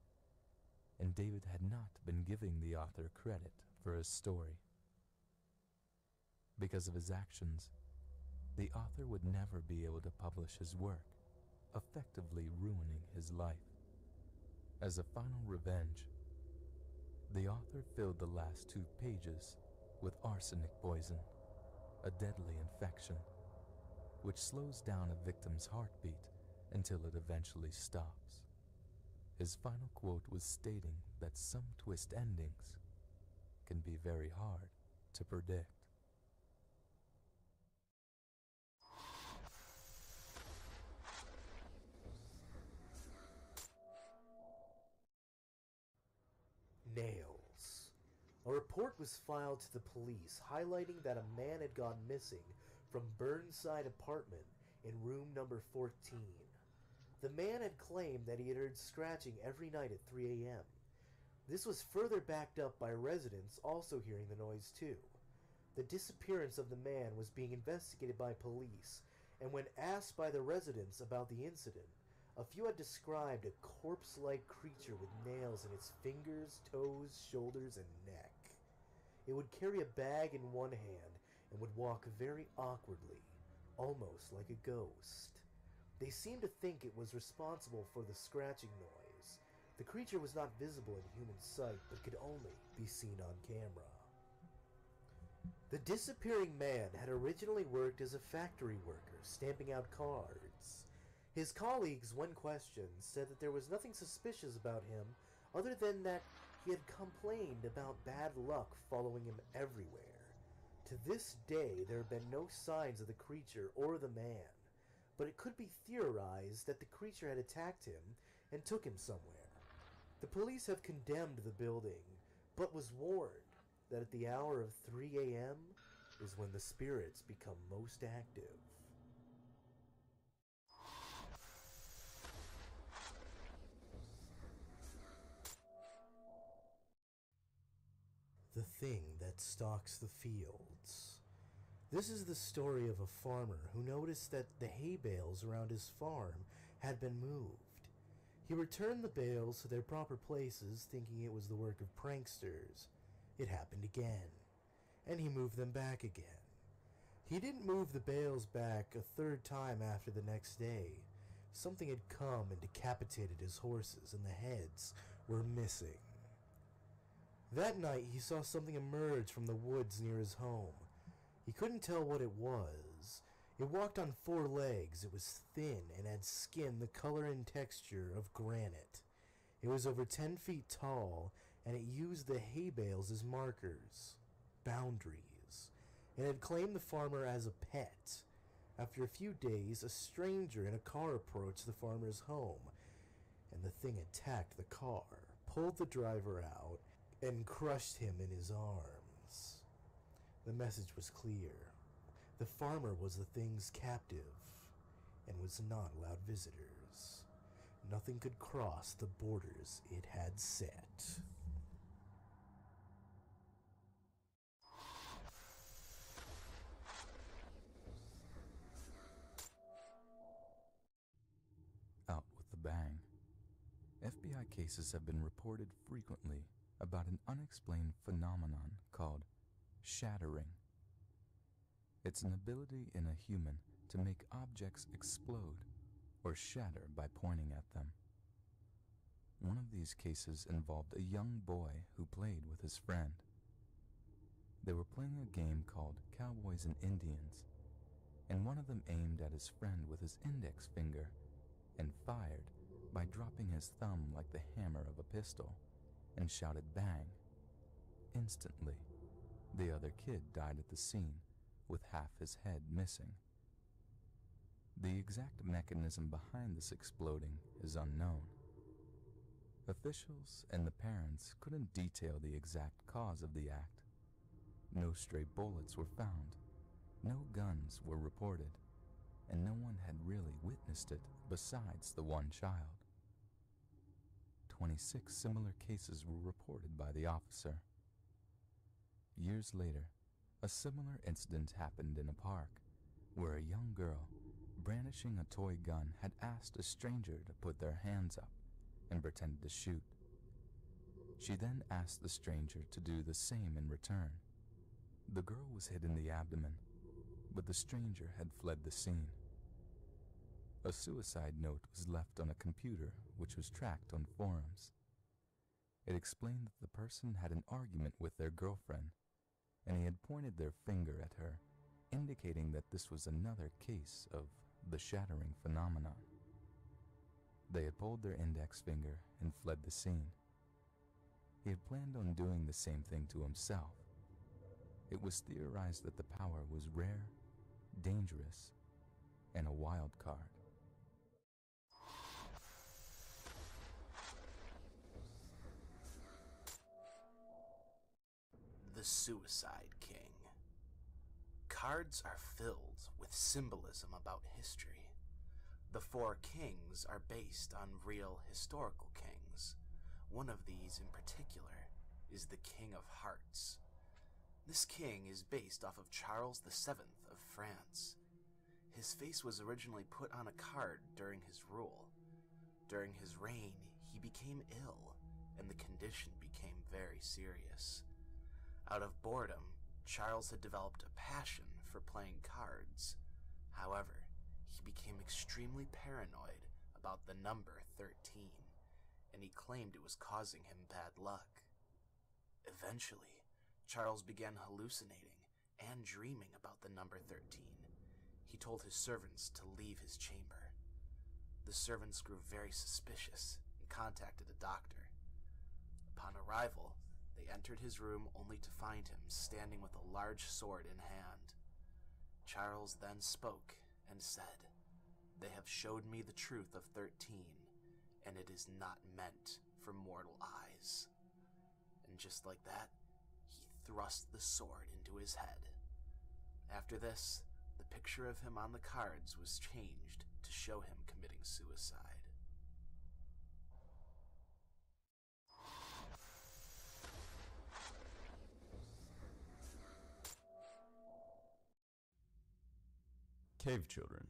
and David had not been giving the author credit for his story. Because of his actions, the author would never be able to publish his work, effectively ruining his life. As a final revenge, the author filled the last 2 pages with arsenic poison, a deadly infection, which slows down a victim's heartbeat until it eventually stops. His final quote was stating that some twist endings can be very hard to predict. Nails. A report was filed to the police highlighting that a man had gone missing from Burnside apartment in room number 14. The man had claimed that he had heard scratching every night at 3 a.m. This was further backed up by residents also hearing the noise too. The disappearance of the man was being investigated by police, and when asked by the residents about the incident, a few had described a corpse-like creature with nails in its fingers, toes, shoulders, and neck. It would carry a bag in one hand and would walk very awkwardly, almost like a ghost. They seemed to think it was responsible for the scratching noise. The creature was not visible in human sight, but could only be seen on camera. The disappearing man had originally worked as a factory worker, stamping out cards. His colleagues, when questioned, said that there was nothing suspicious about him other than that he had complained about bad luck following him everywhere. To this day, there have been no signs of the creature or the man, but it could be theorized that the creature had attacked him and took him somewhere. The police have condemned the building, but was warned that at the hour of 3 a.m., is when the spirits become most active. The thing that stalks the fields. This is the story of a farmer who noticed that the hay bales around his farm had been moved. He returned the bales to their proper places, thinking it was the work of pranksters. It happened again, and he moved them back again. He didn't move the bales back a third time after the next day. Something had come and decapitated his horses, and the heads were missing. That night, he saw something emerge from the woods near his home. He couldn't tell what it was. It walked on 4 legs. It was thin and had skin the color and texture of granite. It was over 10 feet tall, and it used the hay bales as markers, boundaries. It had claimed the farmer as a pet. After a few days, a stranger in a car approached the farmer's home, and the thing attacked the car, pulled the driver out, and crushed him in his arms. The message was clear. The farmer was the thing's captive and was not allowed visitors. Nothing could cross the borders it had set. Out with the bang. FBI cases have been reported frequently about an unexplained phenomenon called shattering. It's an ability in a human to make objects explode or shatter by pointing at them. One of these cases involved a young boy who played with his friend. They were playing a game called Cowboys and Indians, and one of them aimed at his friend with his index finger and fired by dropping his thumb like the hammer of a pistol and shouted bang. Instantly, the other kid died at the scene with half his head missing. The exact mechanism behind this exploding is unknown. Officials and the parents couldn't detail the exact cause of the act. No stray bullets were found, no guns were reported, and no one had really witnessed it besides the one child. 26 similar cases were reported by the officer. Years later, a similar incident happened in a park, where a young girl, brandishing a toy gun, had asked a stranger to put their hands up and pretended to shoot. She then asked the stranger to do the same in return. The girl was hit in the abdomen, but the stranger had fled the scene. A suicide note was left on a computer which was tracked on forums. It explained that the person had an argument with their girlfriend, and he had pointed their finger at her, indicating that this was another case of the shattering phenomenon. They had pulled their index finger and fled the scene. He had planned on doing the same thing to himself. It was theorized that the power was rare, dangerous, and a wild card. The Suicide King. Cards are filled with symbolism about history. The 4 kings are based on real historical kings. One of these in particular is the King of Hearts. This king is based off of Charles VII of France. His face was originally put on a card during his rule. During his reign, he became ill, and the condition became very serious. Out of boredom, Charles had developed a passion for playing cards. However, he became extremely paranoid about the number 13, and he claimed it was causing him bad luck. Eventually, Charles began hallucinating and dreaming about the number 13. He told his servants to leave his chamber. The servants grew very suspicious and contacted a doctor. Upon arrival, they entered his room only to find him standing with a large sword in hand. Charles then spoke and said, "They have showed me the truth of 13, and it is not meant for mortal eyes." And just like that, he thrust the sword into his head. After this, the picture of him on the cards was changed to show him committing suicide. Cave Children.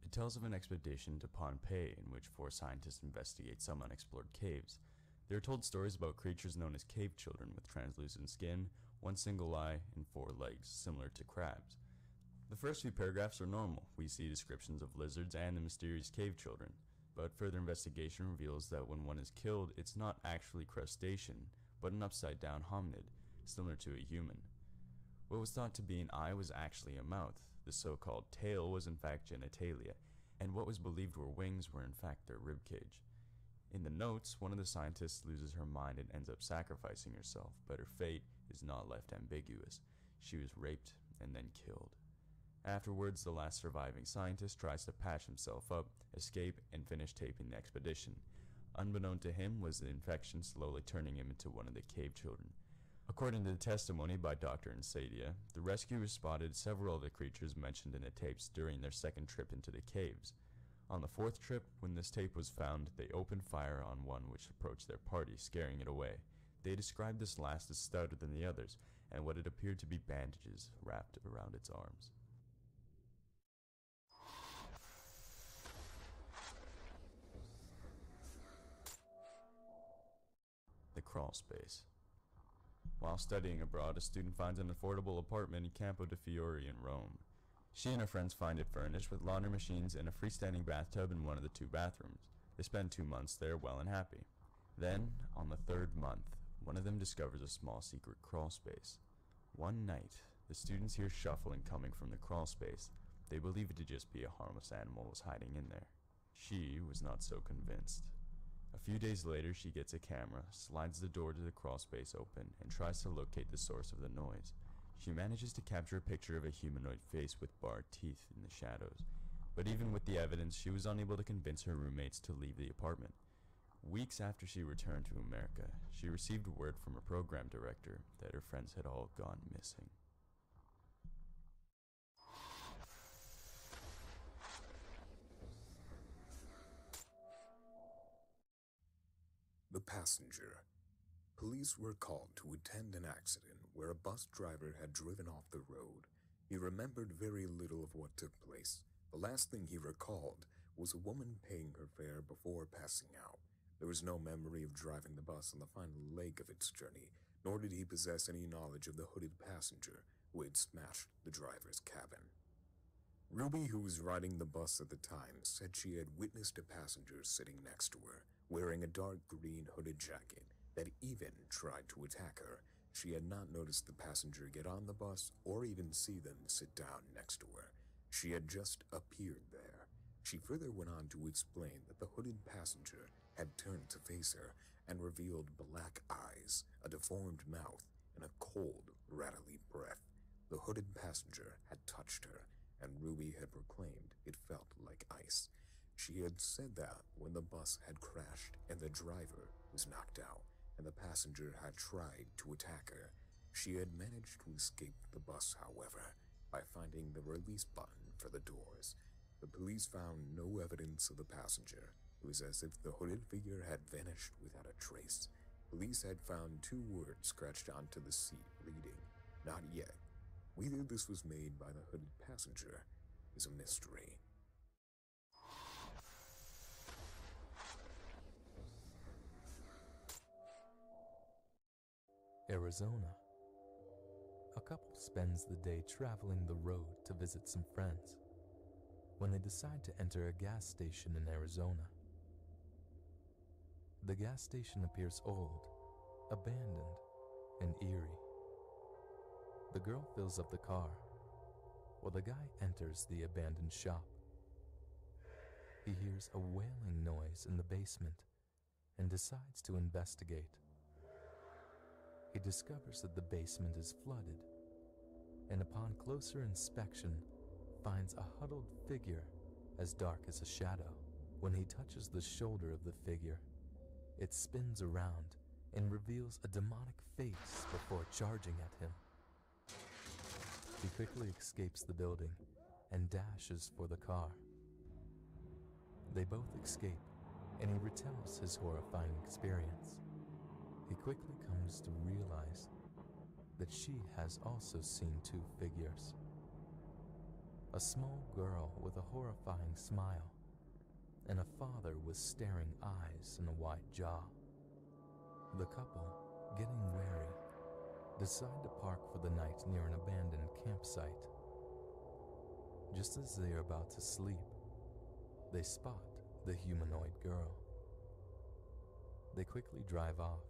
It tells of an expedition to Pompeii in which 4 scientists investigate some unexplored caves. They are told stories about creatures known as cave children with translucent skin, 1 single eye, and 4 legs, similar to crabs. The first few paragraphs are normal. We see descriptions of lizards and the mysterious cave children, but further investigation reveals that when one is killed, it's not actually crustacean, but an upside-down hominid, similar to a human. What was thought to be an eye was actually a mouth. The so-called tail was in fact genitalia, and what was believed were wings were in fact their ribcage. In the notes, one of the scientists loses her mind and ends up sacrificing herself, but her fate is not left ambiguous. She was raped and then killed. Afterwards, the last surviving scientist tries to patch himself up, escape, and finish taping the expedition. Unbeknown to him was the infection slowly turning him into one of the cave children. According to the testimony by Dr. Insadia, the rescuers spotted several of the creatures mentioned in the tapes during their second trip into the caves. On the 4th trip, when this tape was found, they opened fire on one which approached their party, scaring it away. They described this last as stouter than the others, and what it appeared to be bandages wrapped around its arms. The crawl space. While studying abroad, a student finds an affordable apartment in Campo de Fiore in Rome. She and her friends find it furnished with laundry machines and a freestanding bathtub in one of the 2 bathrooms. They spend 2 months there well and happy. Then, on the 3rd month, one of them discovers a small secret crawl space. One night, the students hear shuffling coming from the crawl space. They believe it to just be a harmless animal was hiding in there. She was not so convinced. A few days later, she gets a camera, slides the door to the crawl space open, and tries to locate the source of the noise. She manages to capture a picture of a humanoid face with barred teeth in the shadows. But even with the evidence, she was unable to convince her roommates to leave the apartment. Weeks after she returned to America, she received word from her program director that her friends had all gone missing. The passenger. Police were called to attend an accident where a bus driver had driven off the road. He remembered very little of what took place. The last thing he recalled was a woman paying her fare before passing out. There was no memory of driving the bus on the final leg of its journey, nor did he possess any knowledge of the hooded passenger who had smashed the driver's cabin. Ruby, who was riding the bus at the time, said she had witnessed a passenger sitting next to her, wearing a dark green hooded jacket that even tried to attack her. She had not noticed the passenger get on the bus or even see them sit down next to her. She had just appeared there. She further went on to explain that the hooded passenger had turned to face her and revealed black eyes, a deformed mouth, and a cold, rattly breath. The hooded passenger had touched her, and Ruby had proclaimed it felt like ice. She had said that when the bus had crashed and the driver was knocked out and the passenger had tried to attack her, she had managed to escape the bus, however, by finding the release button for the doors. The police found no evidence of the passenger. It was as if the hooded figure had vanished without a trace. Police had found 2 words scratched onto the seat reading, "Not yet." Whether this was made by the hooded passenger is a mystery. Arizona. A couple spends the day traveling the road to visit some friends when they decide to enter a gas station in Arizona. The gas station appears old, abandoned, and eerie. The girl fills up the car while the guy enters the abandoned shop. He hears a wailing noise in the basement and decides to investigate. He discovers that the basement is flooded, and upon closer inspection, finds a huddled figure as dark as a shadow. When he touches the shoulder of the figure, it spins around and reveals a demonic face before charging at him. He quickly escapes the building and dashes for the car. They both escape, and he retells his horrifying experience. He quickly comes to realize that she has also seen two figures. A small girl with a horrifying smile, and a father with staring eyes and a wide jaw. The couple, getting wary, decide to park for the night near an abandoned campsite. Just as they are about to sleep, they spot the humanoid girl. They quickly drive off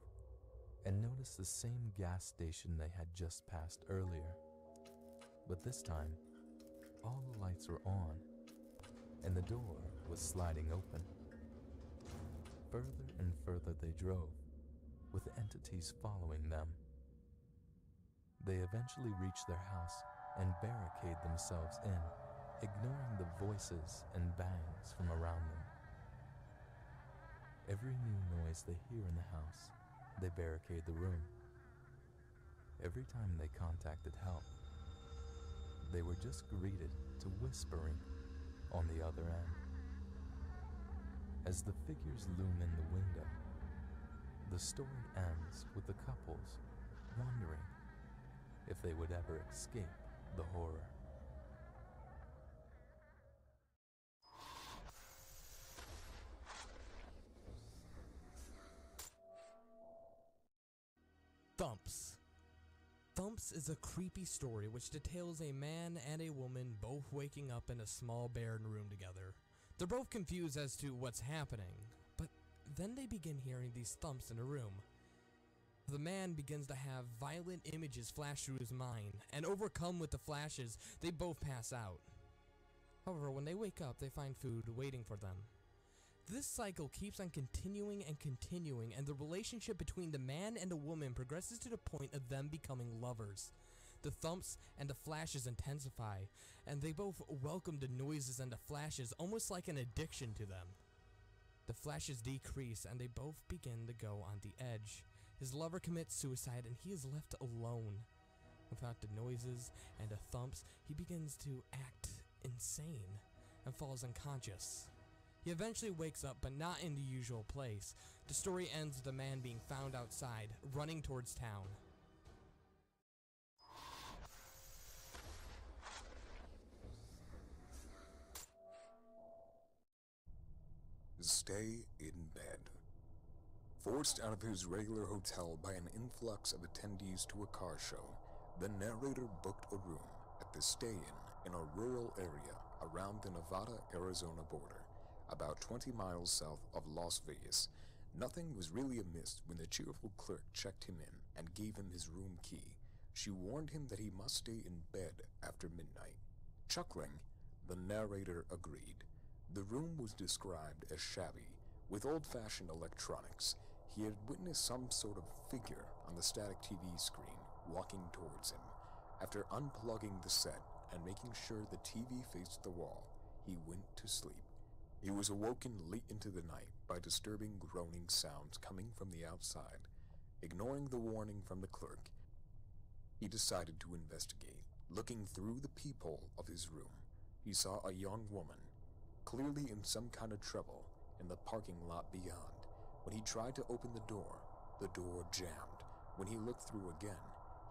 and notice the same gas station they had just passed earlier. But this time, all the lights were on, and the door was sliding open. Further and further they drove, with entities following them. They eventually reach their house and barricade themselves in, ignoring the voices and bangs from around them. Every new noise they hear in the house, they barricade the room. Every time they contacted help, they were just greeted to whispering on the other end. As the figures loom in the window, the story ends with the couples wondering if they would ever escape the horror. Thumps. Thumps is a creepy story which details a man and a woman both waking up in a small barren room together. They're both confused as to what's happening, but then they begin hearing these thumps in a room. The man begins to have violent images flash through his mind, and overcome with the flashes, they both pass out. However, when they wake up, they find food waiting for them. This cycle keeps on continuing and continuing, and the relationship between the man and the woman progresses to the point of them becoming lovers. The thumps and the flashes intensify, and they both welcome the noises and the flashes almost like an addiction to them. The flashes decrease, and they both begin to go on the edge. His lover commits suicide, and he is left alone. Without the noises and the thumps, he begins to act insane and falls unconscious. He eventually wakes up, but not in the usual place. The story ends with the man being found outside, running towards town. Stay in bed. Forced out of his regular hotel by an influx of attendees to a car show, the narrator booked a room at the Stay-In in a rural area around the Nevada-Arizona border, about 20 miles south of Las Vegas. Nothing was really amiss when the cheerful clerk checked him in and gave him his room key. She warned him that he must stay in bed after midnight. Chuckling, the narrator agreed. The room was described as shabby, with old-fashioned electronics. He had witnessed some sort of figure on the static TV screen walking towards him. After unplugging the set and making sure the TV faced the wall, he went to sleep. He was awoken late into the night by disturbing groaning sounds coming from the outside. Ignoring the warning from the clerk, he decided to investigate. Looking through the peephole of his room, he saw a young woman, clearly in some kind of trouble, in the parking lot beyond. When he tried to open the door jammed. When he looked through again,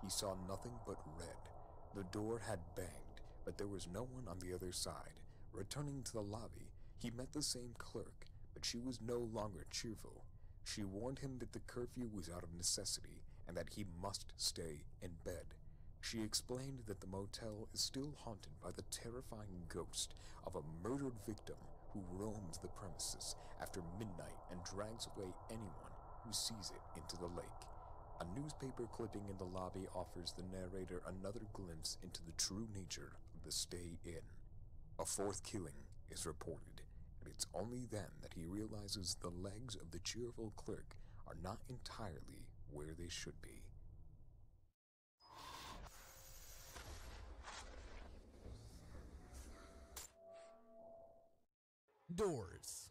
he saw nothing but red. The door had banged, but there was no one on the other side. Returning to the lobby, he met the same clerk, but she was no longer cheerful. She warned him that the curfew was out of necessity and that he must stay in bed. She explained that the motel is still haunted by the terrifying ghost of a murdered victim who roams the premises after midnight and drags away anyone who sees it into the lake. A newspaper clipping in the lobby offers the narrator another glimpse into the true nature of the Stay-In. A fourth killing is reported, and it's only then that he realizes the legs of the cheerful clerk are not entirely where they should be. Doors.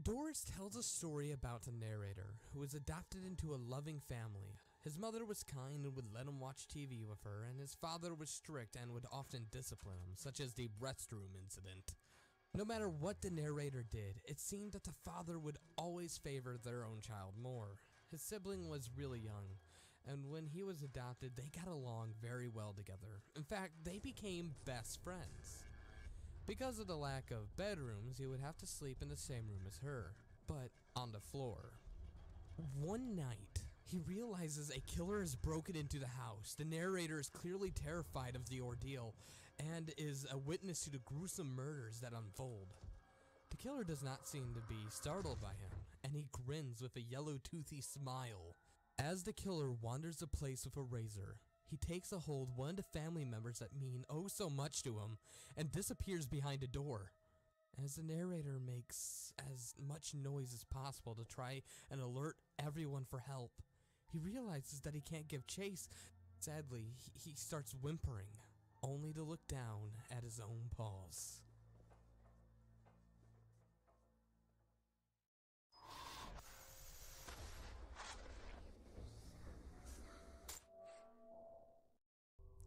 Doors tells a story about a narrator who is adopted into a loving family. His mother was kind and would let him watch TV with her, and his father was strict and would often discipline him, such as the restroom incident. No matter what the narrator did, it seemed that the father would always favor their own child more. His sibling was really young, and when he was adopted, they got along very well together. In fact, they became best friends. Because of the lack of bedrooms, he would have to sleep in the same room as her, but on the floor. One night, he realizes a killer has broken into the house. The narrator is clearly terrified of the ordeal and is a witness to the gruesome murders that unfold. The killer does not seem to be startled by him, and he grins with a yellow toothy smile. As the killer wanders the place with a razor, he takes a hold of one of the family members that mean oh so much to him and disappears behind a door. As the narrator makes as much noise as possible to try and alert everyone for help, he realizes that he can't give chase. Sadly, he starts whimpering, only to look down at his own paws.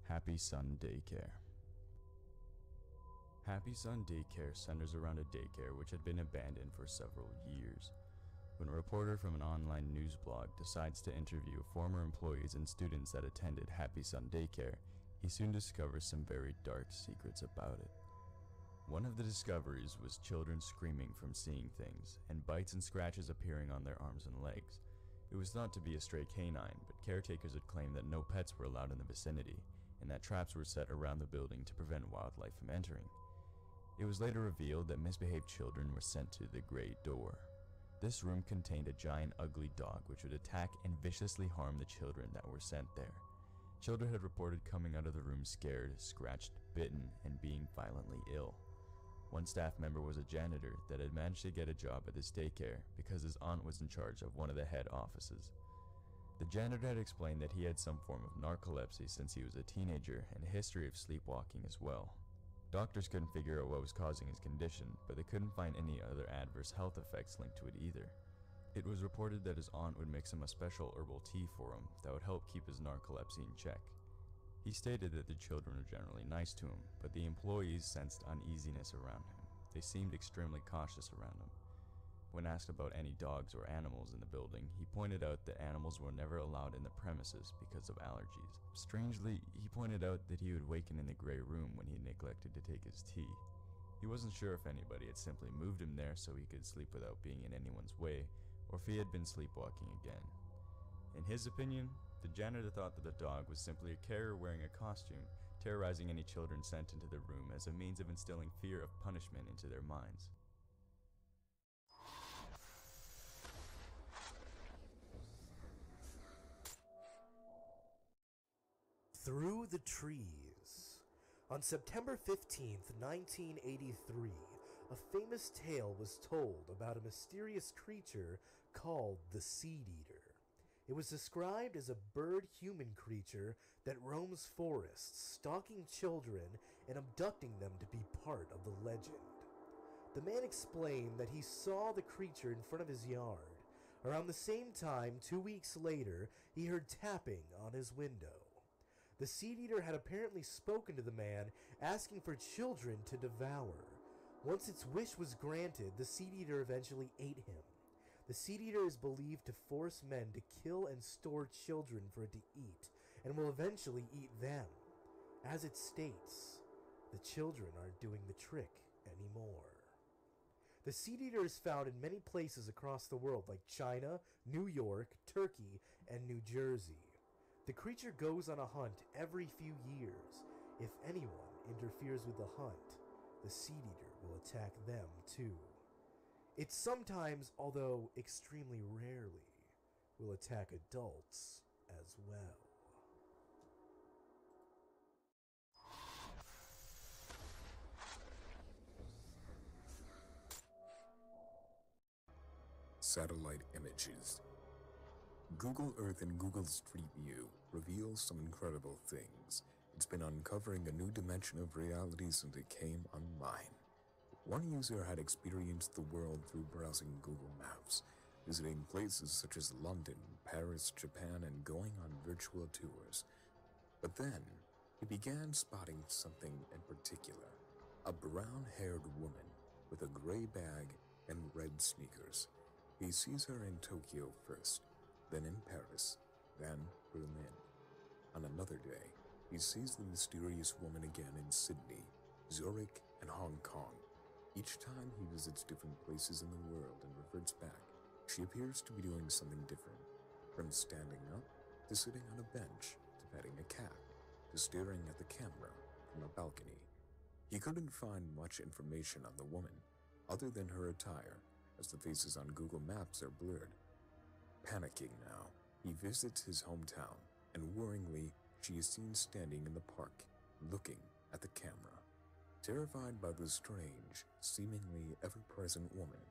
Happy Sun Daycare. Happy Sun Daycare centers around a daycare which had been abandoned for several years. When a reporter from an online news blog decides to interview former employees and students that attended Happy Sun Daycare, he soon discovers some very dark secrets about it. One of the discoveries was children screaming from seeing things, and bites and scratches appearing on their arms and legs. It was thought to be a stray canine, but caretakers had claimed that no pets were allowed in the vicinity, and that traps were set around the building to prevent wildlife from entering. It was later revealed that misbehaved children were sent to the Grey Door. This room contained a giant ugly dog which would attack and viciously harm the children that were sent there. Children had reported coming out of the room scared, scratched, bitten, and being violently ill. One staff member was a janitor that had managed to get a job at this daycare because his aunt was in charge of one of the head offices. The janitor had explained that he had some form of narcolepsy since he was a teenager and a history of sleepwalking as well. Doctors couldn't figure out what was causing his condition, but they couldn't find any other adverse health effects linked to it either. It was reported that his aunt would mix him a special herbal tea for him that would help keep his narcolepsy in check. He stated that the children were generally nice to him, but the employees sensed uneasiness around him. They seemed extremely cautious around him. When asked about any dogs or animals in the building, he pointed out that animals were never allowed in the premises because of allergies. Strangely, he pointed out that he would waken in the grey room when he neglected to take his tea. He wasn't sure if anybody had simply moved him there so he could sleep without being in anyone's way, or if he had been sleepwalking again. In his opinion, the janitor thought that the dog was simply a carer wearing a costume, terrorizing any children sent into the room as a means of instilling fear of punishment into their minds. Through the Trees. On September 15th, 1983, a famous tale was told about a mysterious creature called the Seed Eater. It was described as a bird-human creature that roams forests, stalking children and abducting them to be part of the legend. The man explained that he saw the creature in front of his yard. Around the same time, 2 weeks later, he heard tapping on his window. The Seed Eater had apparently spoken to the man, asking for children to devour. Once its wish was granted, the Seed Eater eventually ate him. The Seed Eater is believed to force men to kill and store children for it to eat, and will eventually eat them. As it states, the children aren't doing the trick anymore. The Seed Eater is found in many places across the world like China, New York, Turkey, and New Jersey. The creature goes on a hunt every few years. If anyone interferes with the hunt, the Seed Eater will attack them too. It sometimes, although extremely rarely, will attack adults as well. Satellite images. Google Earth and Google Street View reveal some incredible things. It's been uncovering a new dimension of reality since it came online. One user had experienced the world through browsing Google Maps. visiting places such as London, Paris, Japan, and going on virtual tours. But then, he began spotting something in particular. A brown-haired woman with a gray bag and red sneakers. He sees her in Tokyo first, then in Paris, then Berlin. On another day, he sees the mysterious woman again in Sydney, Zurich, and Hong Kong. Each time he visits different places in the world and reverts back, she appears to be doing something different. From standing up, to sitting on a bench, to petting a cat, to staring at the camera from a balcony. He couldn't find much information on the woman, other than her attire, as the faces on Google Maps are blurred. Panicking now, he visits his hometown, and worryingly, she is seen standing in the park, looking at the camera. Terrified by the strange, seemingly ever-present woman,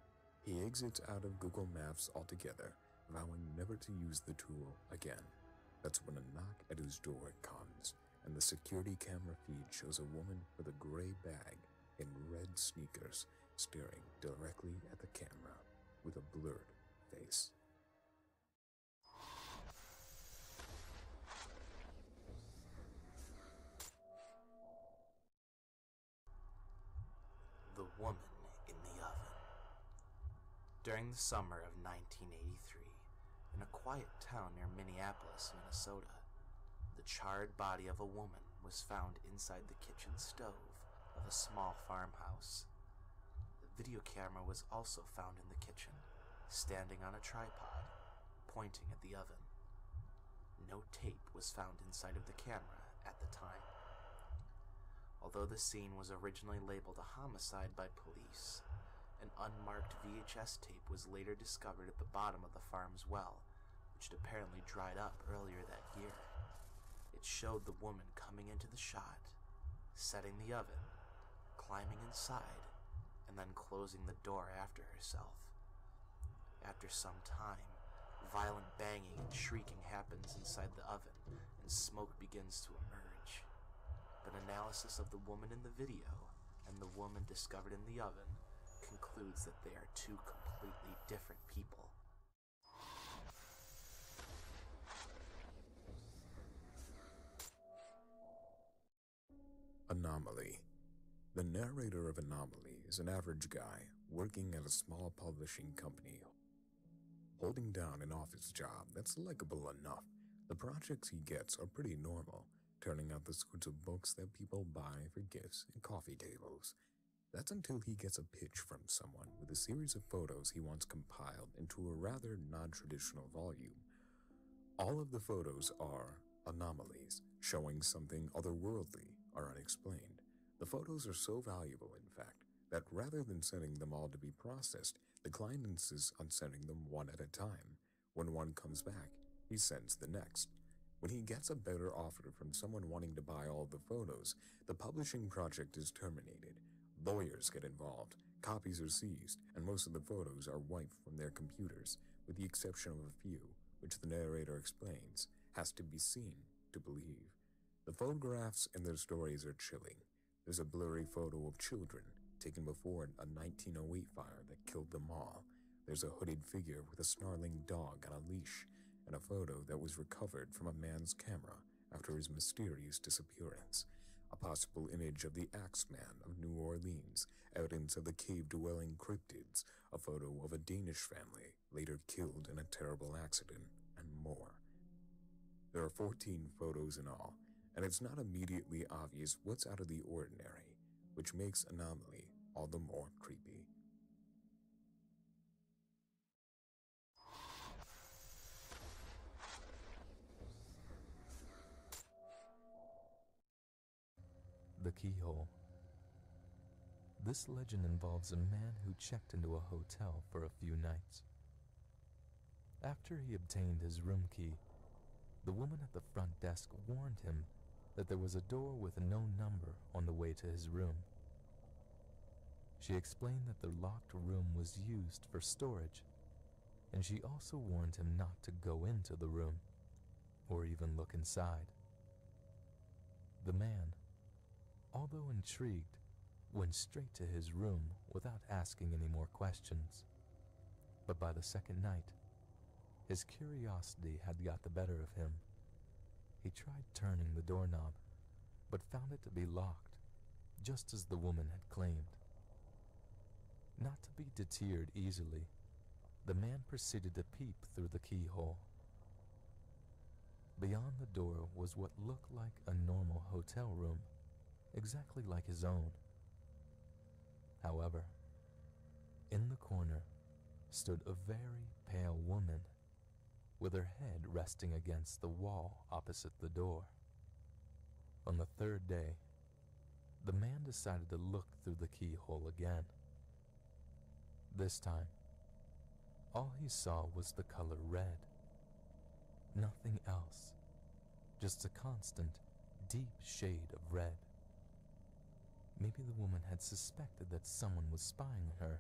he exits out of Google Maps altogether, vowing never to use the tool again. That's when a knock at his door comes, and the security camera feed shows a woman with a gray bag and red sneakers staring directly at the camera with a blurred face. The Woman in the Oven. During the summer of 1983, in a quiet town near Minneapolis, Minnesota, the charred body of a woman was found inside the kitchen stove of a small farmhouse. The video camera was also found in the kitchen, standing on a tripod, pointing at the oven. No tape was found inside of the camera at the time. Although the scene was originally labeled a homicide by police, an unmarked VHS tape was later discovered at the bottom of the farm's well, which had apparently dried up earlier that year. It showed the woman coming into the shot, setting the oven, climbing inside, and then closing the door after herself. After some time, violent banging and shrieking happens inside the oven, and smoke begins to emerge. But analysis of the woman in the video and the woman discovered in the oven concludes that they are two completely different people. Anomaly. The narrator of Anomaly is an average guy working at a small publishing company, holding down an office job that's likable enough. The projects he gets are pretty normal, turning out the sorts of books that people buy for gifts and coffee tables. That's until he gets a pitch from someone with a series of photos he wants compiled into a rather non-traditional volume. All of the photos are anomalies, showing something otherworldly or unexplained. The photos are so valuable, in fact, that rather than sending them all to be processed, the client insists on sending them one at a time. When one comes back, he sends the next. When he gets a better offer from someone wanting to buy all the photos, the publishing project is terminated. Lawyers get involved, copies are seized, and most of the photos are wiped from their computers, with the exception of a few, which the narrator explains, has to be seen to believe. The photographs in their stories are chilling. There's a blurry photo of children, taken before a 1908 fire that killed them all. There's a hooded figure with a snarling dog on a leash, and a photo that was recovered from a man's camera after his mysterious disappearance. A possible image of the Axeman of New Orleans, evidence of the cave-dwelling cryptids, a photo of a Danish family later killed in a terrible accident, and more. There are 14 photos in all, and it's not immediately obvious what's out of the ordinary, which makes Anomaly all the more creepy. The Keyhole. This legend involves a man who checked into a hotel for a few nights. After he obtained his room key, the woman at the front desk warned him that there was a door with no number on the way to his room. She explained that the locked room was used for storage, and she also warned him not to go into the room, or even look inside. The man, although intrigued, went straight to his room without asking any more questions. But by the second night, his curiosity had got the better of him. He tried turning the doorknob, but found it to be locked, just as the woman had claimed. Not to be deterred easily, the man proceeded to peep through the keyhole. Beyond the door was what looked like a normal hotel room, exactly like his own. However, in the corner stood a very pale woman, with her head resting against the wall opposite the door. On the third day, the man decided to look through the keyhole again. This time, all he saw was the color red. Nothing else, just a constant, deep shade of red. Maybe the woman had suspected that someone was spying on her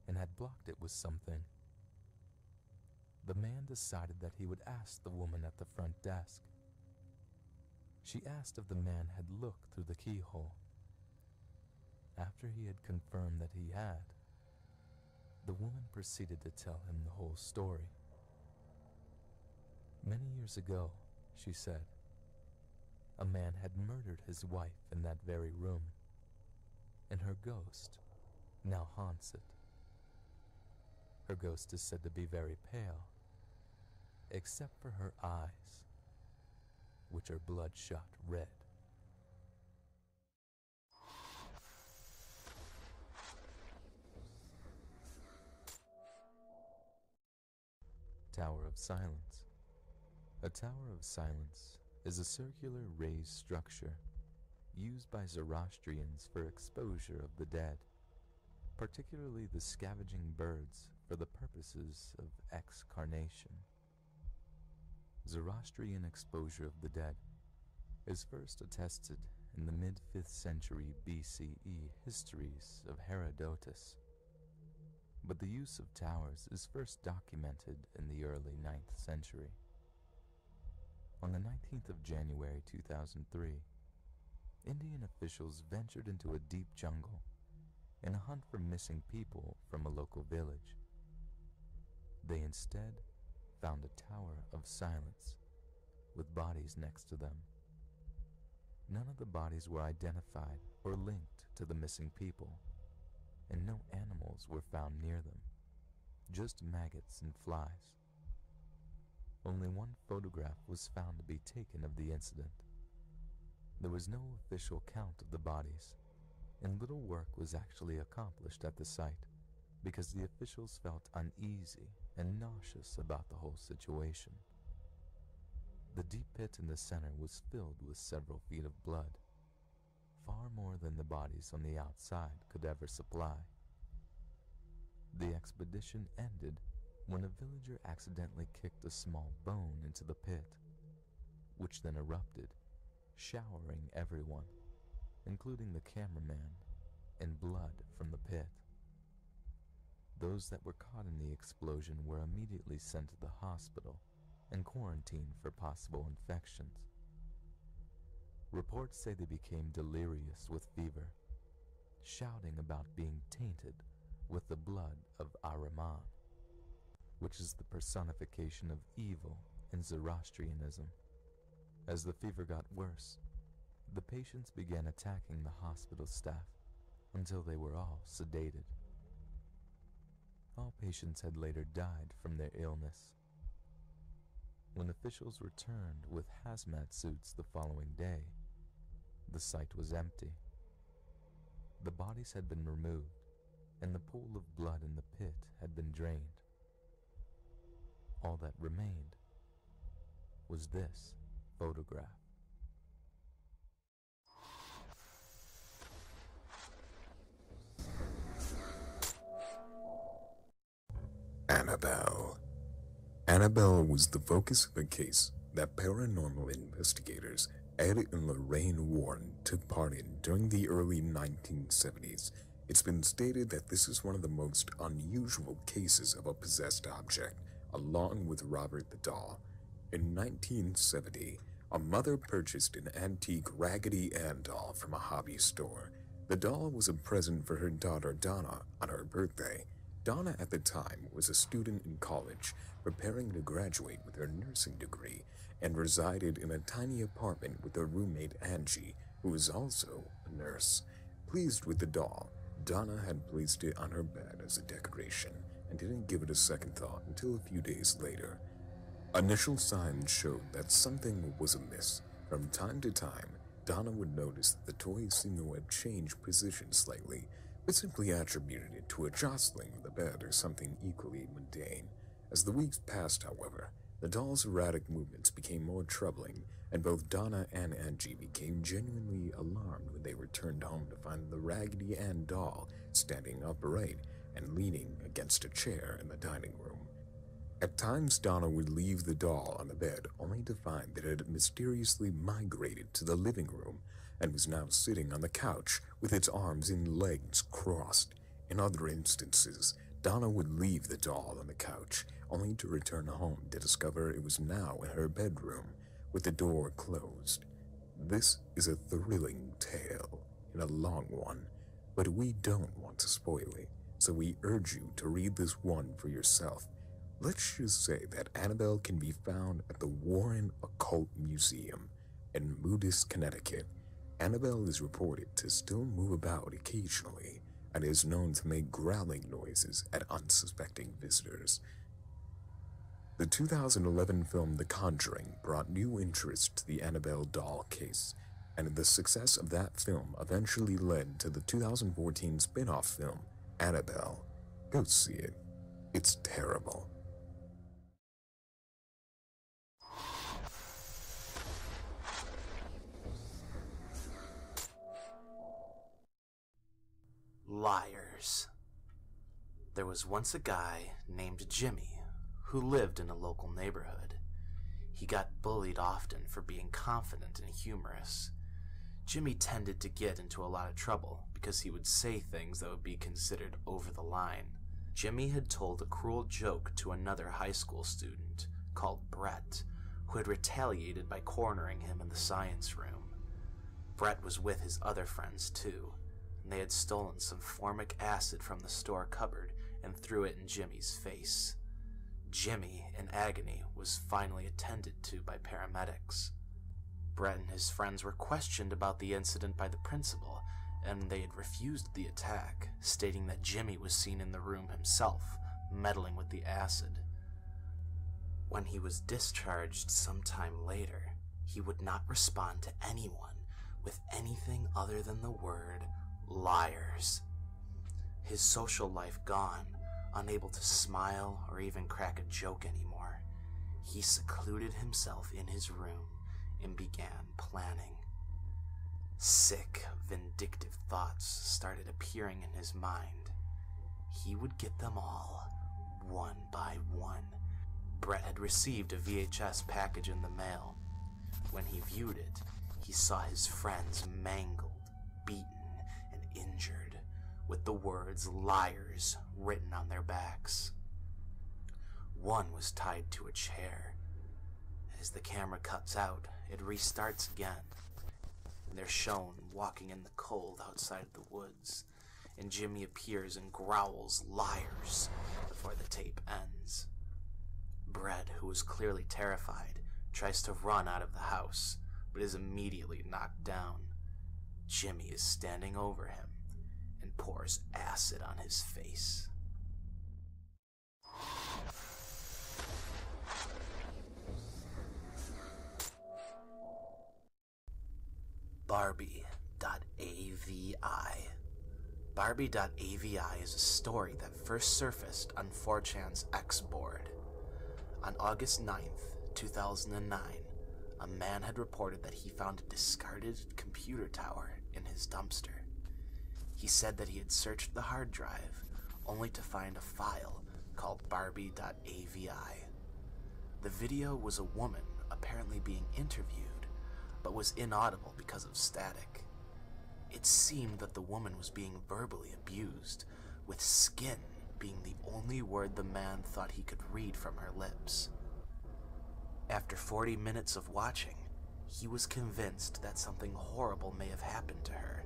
and had blocked it with something. The man decided that he would ask the woman at the front desk. She asked if the man had looked through the keyhole. After he had confirmed that he had, the woman proceeded to tell him the whole story. Many years ago, she said, a man had murdered his wife in that very room, and her ghost now haunts it. Her ghost is said to be very pale, except for her eyes, which are bloodshot red. Tower of Silence. A Tower of Silence is a circular raised structure used by Zoroastrians for exposure of the dead, particularly the scavenging birds for the purposes of excarnation. Zoroastrian exposure of the dead is first attested in the mid-5th century BCE histories of Herodotus, but the use of towers is first documented in the early 9th century. On the 19th of January 2003, Indian officials ventured into a deep jungle in a hunt for missing people from a local village. They instead found a Tower of Silence with bodies next to them. None of the bodies were identified or linked to the missing people, and no animals were found near them, just maggots and flies. Only one photograph was found to be taken of the incident. There was no official count of the bodies, and little work was actually accomplished at the site because the officials felt uneasy and nauseous about the whole situation. The deep pit in the center was filled with several feet of blood, far more than the bodies on the outside could ever supply. The expedition ended when a villager accidentally kicked a small bone into the pit, which then erupted, showering everyone, including the cameraman, in blood from the pit. Those that were caught in the explosion were immediately sent to the hospital and quarantined for possible infections. Reports say they became delirious with fever, shouting about being tainted with the blood of Ahriman, which is the personification of evil in Zoroastrianism. As the fever got worse, the patients began attacking the hospital staff until they were all sedated. All patients had later died from their illness. When officials returned with hazmat suits the following day, the site was empty. The bodies had been removed, and the pool of blood in the pit had been drained. All that remained was this photograph. Annabelle. Annabelle was the focus of a case that paranormal investigators Ed and Lorraine Warren took part in during the early 1970s. It's been stated that this is one of the most unusual cases of a possessed object, along with Robert the Doll. In 1970, a mother purchased an antique Raggedy Ann doll from a hobby store. The doll was a present for her daughter Donna on her birthday. Donna at the time was a student in college, preparing to graduate with her nursing degree, and resided in a tiny apartment with her roommate Angie, who was also a nurse. Pleased with the doll, Donna had placed it on her bed as a decoration and didn't give it a second thought until a few days later. Initial signs showed that something was amiss. From time to time, Donna would notice that the toy seemed to have changed position slightly, but simply attributed it to a jostling of the bed or something equally mundane. As the weeks passed, however, the doll's erratic movements became more troubling, and both Donna and Angie became genuinely alarmed when they returned home to find the Raggedy Ann doll standing upright and leaning against a chair in the dining room. At times, Donna would leave the doll on the bed only to find that it had mysteriously migrated to the living room and was now sitting on the couch with its arms and legs crossed. In other instances, Donna would leave the doll on the couch only to return home to discover it was now in her bedroom with the door closed. This is a thrilling tale and a long one, but we don't want to spoil it, so we urge you to read this one for yourself. Let's just say that Annabelle can be found at the Warren Occult Museum in Moodus, Connecticut. Annabelle is reported to still move about occasionally and is known to make growling noises at unsuspecting visitors. The 2011 film The Conjuring brought new interest to the Annabelle doll case, and the success of that film eventually led to the 2014 spin-off film, Annabelle. Go see it. It's terrible. Liars. There was once a guy named Jimmy who lived in a local neighborhood. He got bullied often for being confident and humorous. Jimmy tended to get into a lot of trouble because he would say things that would be considered over the line. Jimmy had told a cruel joke to another high school student called Brett, who had retaliated by cornering him in the science room. Brett was with his other friends too, and they had stolen some formic acid from the store cupboard and threw it in Jimmy's face. Jimmy, in agony, was finally attended to by paramedics. Brett and his friends were questioned about the incident by the principal, and they had refused the attack, stating that Jimmy was seen in the room himself, meddling with the acid. When he was discharged sometime later, he would not respond to anyone with anything other than the word liars. His social life gone, unable to smile or even crack a joke anymore, he secluded himself in his room and began planning. Sick, vindictive thoughts started appearing in his mind. He would get them all, one by one. Brett had received a VHS package in the mail. When he viewed it, he saw his friends mangled, beaten, and injured, with the words liars written on their backs. One was tied to a chair. As the camera cuts out, it restarts again, and they're shown walking in the cold outside the woods, and Jimmy appears and growls liars before the tape ends. Brett, who is clearly terrified, tries to run out of the house, but is immediately knocked down. Jimmy is standing over him and pours acid on his face. Barbie.avi. Barbie.avi is a story that first surfaced on 4chan's X board. On August 9th, 2009, a man had reported that he found a discarded computer tower in his dumpster. He said that he had searched the hard drive only to find a file called Barbie.avi. The video was a woman apparently being interviewed, but was inaudible because of static. It seemed that the woman was being verbally abused, with skin being the only word the man thought he could read from her lips. After 40 minutes of watching, he was convinced that something horrible may have happened to her.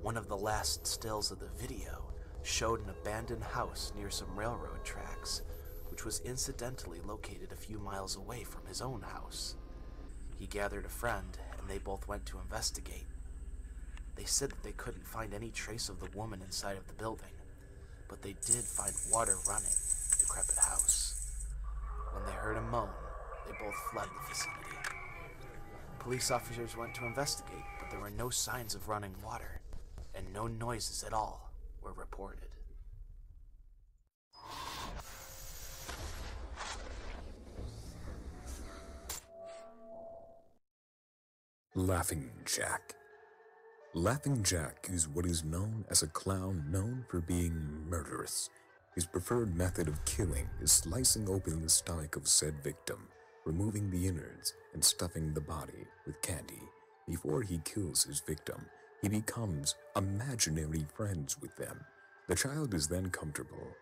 One of the last stills of the video showed an abandoned house near some railroad tracks, which was incidentally located a few miles away from his own house. He gathered a friend, and they both went to investigate. They said that they couldn't find any trace of the woman inside of the building, but they did find water running in the decrepit house. When they heard a moan, they both fled the vicinity. Police officers went to investigate, but there were no signs of running water, and no noises at all were reported. Laughing Jack. Laughing Jack is what is known as a clown known for being murderous. His preferred method of killing is slicing open the stomach of said victim, removing the innards, and stuffing the body with candy. Before he kills his victim, he becomes imaginary friends with them. The child is then comfortable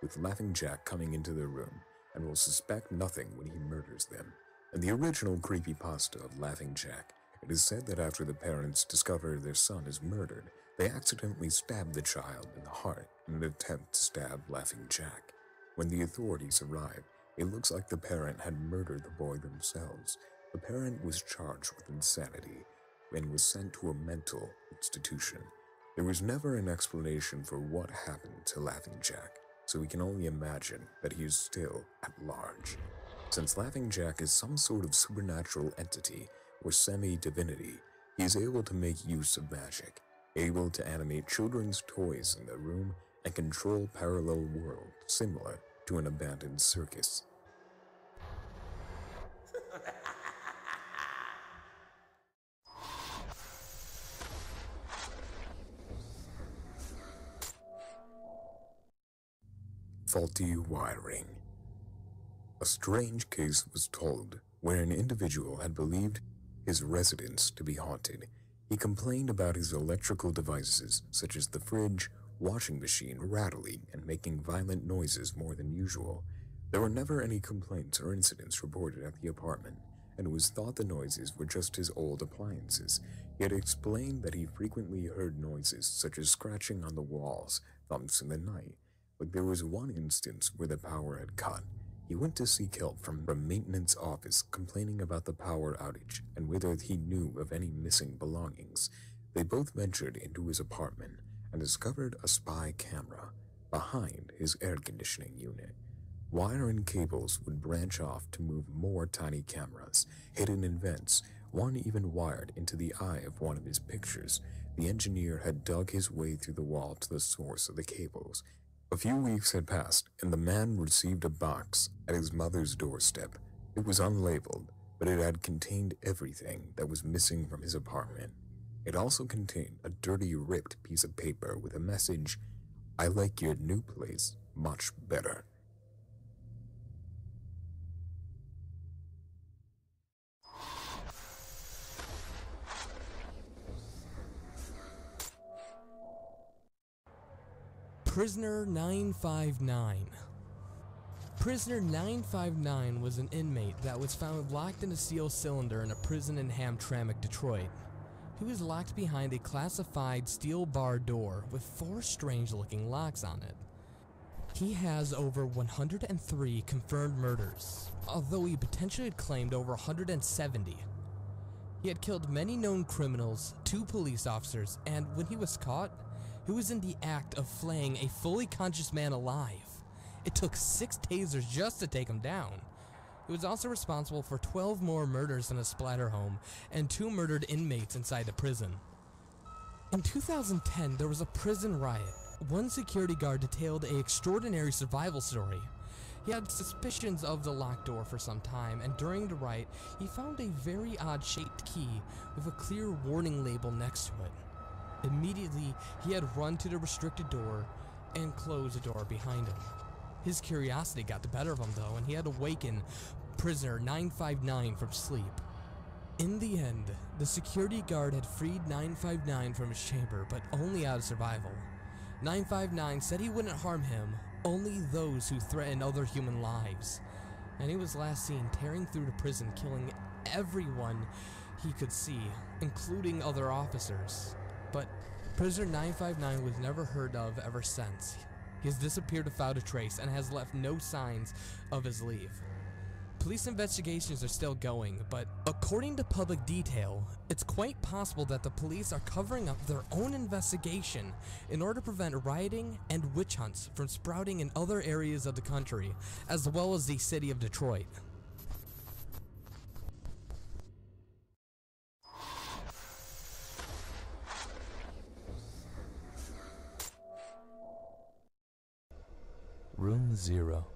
with Laughing Jack coming into their room and will suspect nothing when he murders them. In the original creepypasta of Laughing Jack, it is said that after the parents discover their son is murdered, they accidentally stab the child in the heart in an attempt to stab Laughing Jack. When the authorities arrive, it looks like the parent had murdered the boy themselves. The parent was charged with insanity and was sent to a mental institution. There was never an explanation for what happened to Laughing Jack, so we can only imagine that he is still at large. Since Laughing Jack is some sort of supernatural entity or semi-divinity, he is able to make use of magic, able to animate children's toys in their room and control parallel worlds similar to an abandoned circus. Faulty wiring. A strange case was told where an individual had believed his residence to be haunted. He complained about his electrical devices, such as the fridge, washing machine, rattling and making violent noises more than usual. There were never any complaints or incidents reported at the apartment, and it was thought the noises were just his old appliances. He had explained that he frequently heard noises such as scratching on the walls, thumps in the night, but there was one instance where the power had cut. He went to seek help from the maintenance office, complaining about the power outage and whether he knew of any missing belongings. They both ventured into his apartment and discovered a spy camera behind his air conditioning unit. Wire and cables would branch off to move more tiny cameras, hidden in vents, one even wired into the eye of one of his pictures. The engineer had dug his way through the wall to the source of the cables. A few weeks had passed, and the man received a box at his mother's doorstep. It was unlabeled, but it had contained everything that was missing from his apartment. It also contained a dirty, ripped piece of paper with a message, "I like your new place much better." Prisoner 959. Prisoner 959 was an inmate that was found locked in a steel cylinder in a prison in Hamtramck, Detroit. He was locked behind a classified steel bar door with 4 strange-looking locks on it. He has over 103 confirmed murders, although he potentially had claimed over 170. He had killed many known criminals, 2 police officers, and when he was caught, he was in the act of flaying a fully conscious man alive. It took 6 tasers just to take him down. He was also responsible for 12 more murders in a splatter home and 2 murdered inmates inside the prison. In 2010, there was a prison riot. One security guard detailed an extraordinary survival story. He had suspicions of the locked door for some time, and during the riot, he found a very odd-shaped key with a clear warning label next to it. Immediately, he had run to the restricted door and closed the door behind him. His curiosity got the better of him though, and he had awakened prisoner 959 from sleep. In the end, the security guard had freed 959 from his chamber, but only out of survival. 959 said he wouldn't harm him, only those who threatened other human lives. And he was last seen tearing through the prison, killing everyone he could see, including other officers. But Prisoner 959 was never heard of ever since. He has disappeared without a trace and has left no signs of his leave. Police investigations are still going, but according to public detail, it's quite possible that the police are covering up their own investigation in order to prevent rioting and witch hunts from sprouting in other areas of the country, as well as the city of Detroit. Room Zero.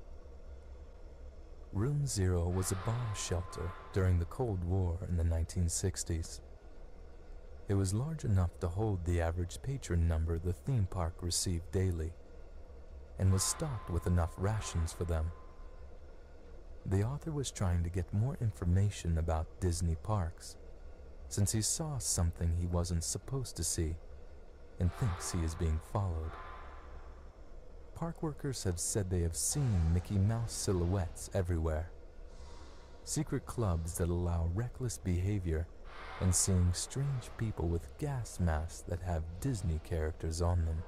Room Zero was a bomb shelter during the Cold War in the 1960s. It was large enough to hold the average patron number the theme park received daily, and was stocked with enough rations for them. The author was trying to get more information about Disney parks, since he saw something he wasn't supposed to see, and thinks he is being followed. Park workers have said they have seen Mickey Mouse silhouettes everywhere. Secret clubs that allow reckless behavior, and seeing strange people with gas masks that have Disney characters on them.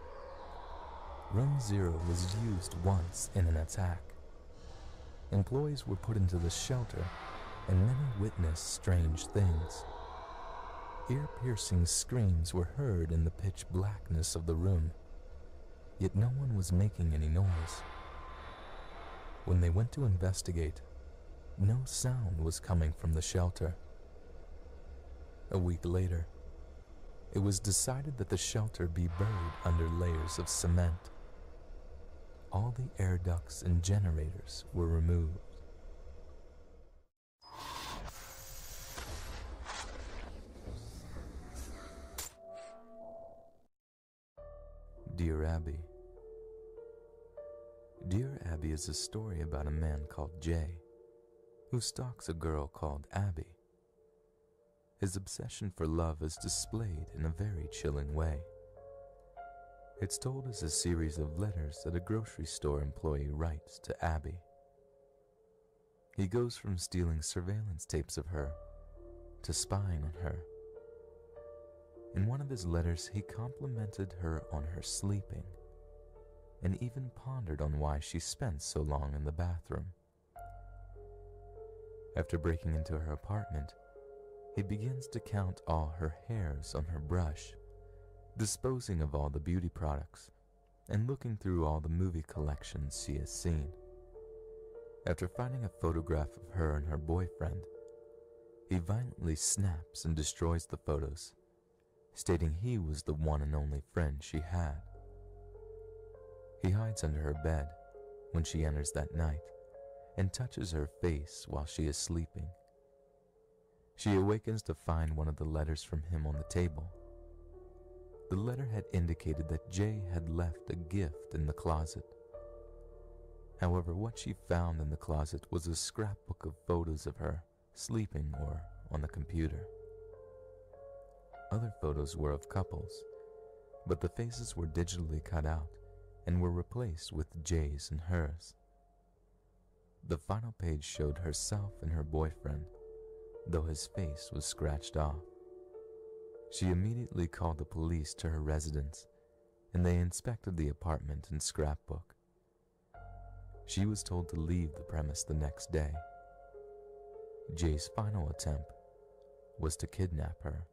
Room Zero was used once in an attack. Employees were put into the shelter, and many witnessed strange things. Ear-piercing screams were heard in the pitch blackness of the room, yet no one was making any noise. When they went to investigate, no sound was coming from the shelter. A week later, it was decided that the shelter be buried under layers of cement. All the air ducts and generators were removed. Dear Abby. Dear Abby is a story about a man called Jay, who stalks a girl called Abby. His obsession for love is displayed in a very chilling way. It's told as a series of letters that a grocery store employee writes to Abby. He goes from stealing surveillance tapes of her to spying on her. In one of his letters, he complimented her on her sleeping, and even pondered on why she spent so long in the bathroom. After breaking into her apartment, he begins to count all her hairs on her brush, disposing of all the beauty products, and looking through all the movie collections she has seen. After finding a photograph of her and her boyfriend, he violently snaps and destroys the photos, stating he was the one and only friend she had. He hides under her bed when she enters that night and touches her face while she is sleeping. She awakens to find one of the letters from him on the table. The letter had indicated that Jay had left a gift in the closet. However, what she found in the closet was a scrapbook of photos of her sleeping or on the computer. Other photos were of couples, but the faces were digitally cut out and were replaced with Jay's and hers. The final page showed herself and her boyfriend, though his face was scratched off. She immediately called the police to her residence, and they inspected the apartment and scrapbook. She was told to leave the premise the next day. Jay's final attempt was to kidnap her,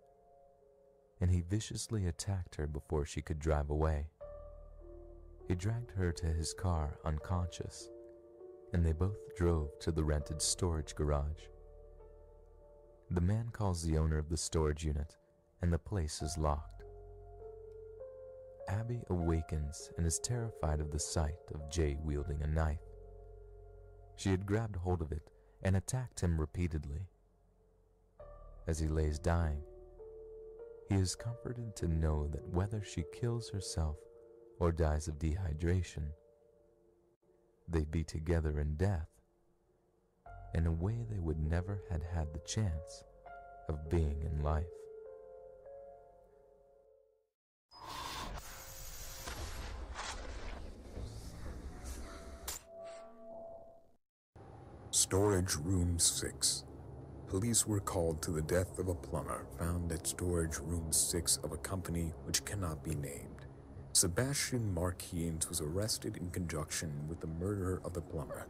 and he viciously attacked her before she could drive away. He dragged her to his car unconscious, and they both drove to the rented storage garage. The man calls the owner of the storage unit, and the place is locked. Abby awakens and is terrified of the sight of Jay wielding a knife. She had grabbed hold of it and attacked him repeatedly. As he lays dying, he is comforted to know that whether she kills herself or dies of dehydration, they'd be together in death, in a way they would never had had the chance of being in life. Storage Room 6. police were called to the death of a plumber found at storage room 6 of a company which cannot be named. Sebastian Marquines was arrested in conjunction with the murder of the plumber.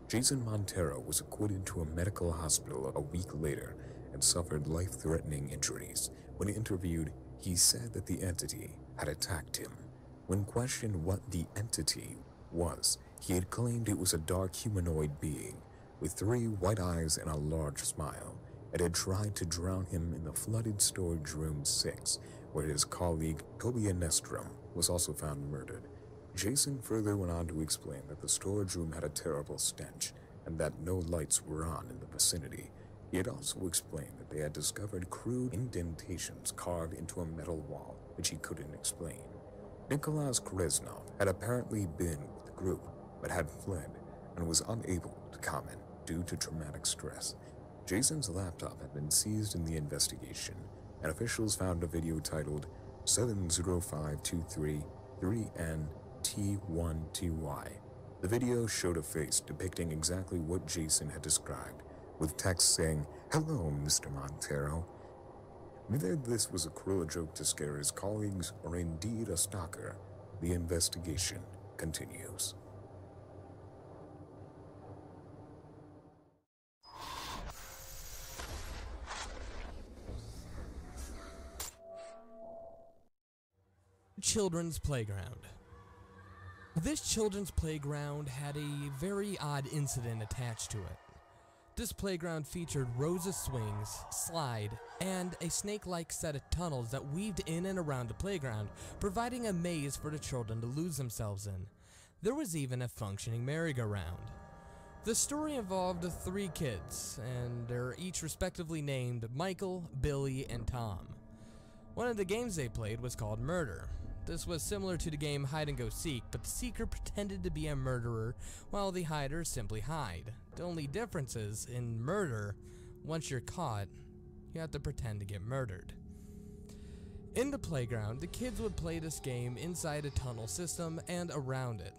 Jason Montero was acquitted to a medical hospital a week later and suffered life-threatening injuries. When interviewed, he said that the entity had attacked him. When questioned what the entity was, he had claimed it was a dark humanoid being with 3 white eyes and a large smile. It had tried to drown him in the flooded storage room 6, where his colleague Tobia Nestrom was also found murdered. Jason further went on to explain that the storage room had a terrible stench and that no lights were on in the vicinity. He had also explained that they had discovered crude indentations carved into a metal wall, which he couldn't explain. Nicholas Kreznov had apparently been with the group, but had fled and was unable to comment due to traumatic stress. Jason's laptop had been seized in the investigation, and officials found a video titled 70523-3NT1TY. The video showed a face depicting exactly what Jason had described, with text saying, "Hello, Mr. Montero." Whether this was a cruel joke to scare his colleagues or indeed a stalker, the investigation continues. Children's playground. This children's playground had a very odd incident attached to it. This playground featured rows of swings, slide, and a snake-like set of tunnels that weaved in and around the playground, providing a maze for the children to lose themselves in. There was even a functioning merry-go-round. The story involved 3 kids, and they're each respectively named Michael, Billy, and Tom. One of the games they played was called Murder. This was similar to the game Hide and Go Seek, but the seeker pretended to be a murderer while the hiders simply hide. The only difference is, in murder, once you're caught, you have to pretend to get murdered. In the playground, the kids would play this game inside a tunnel system and around it.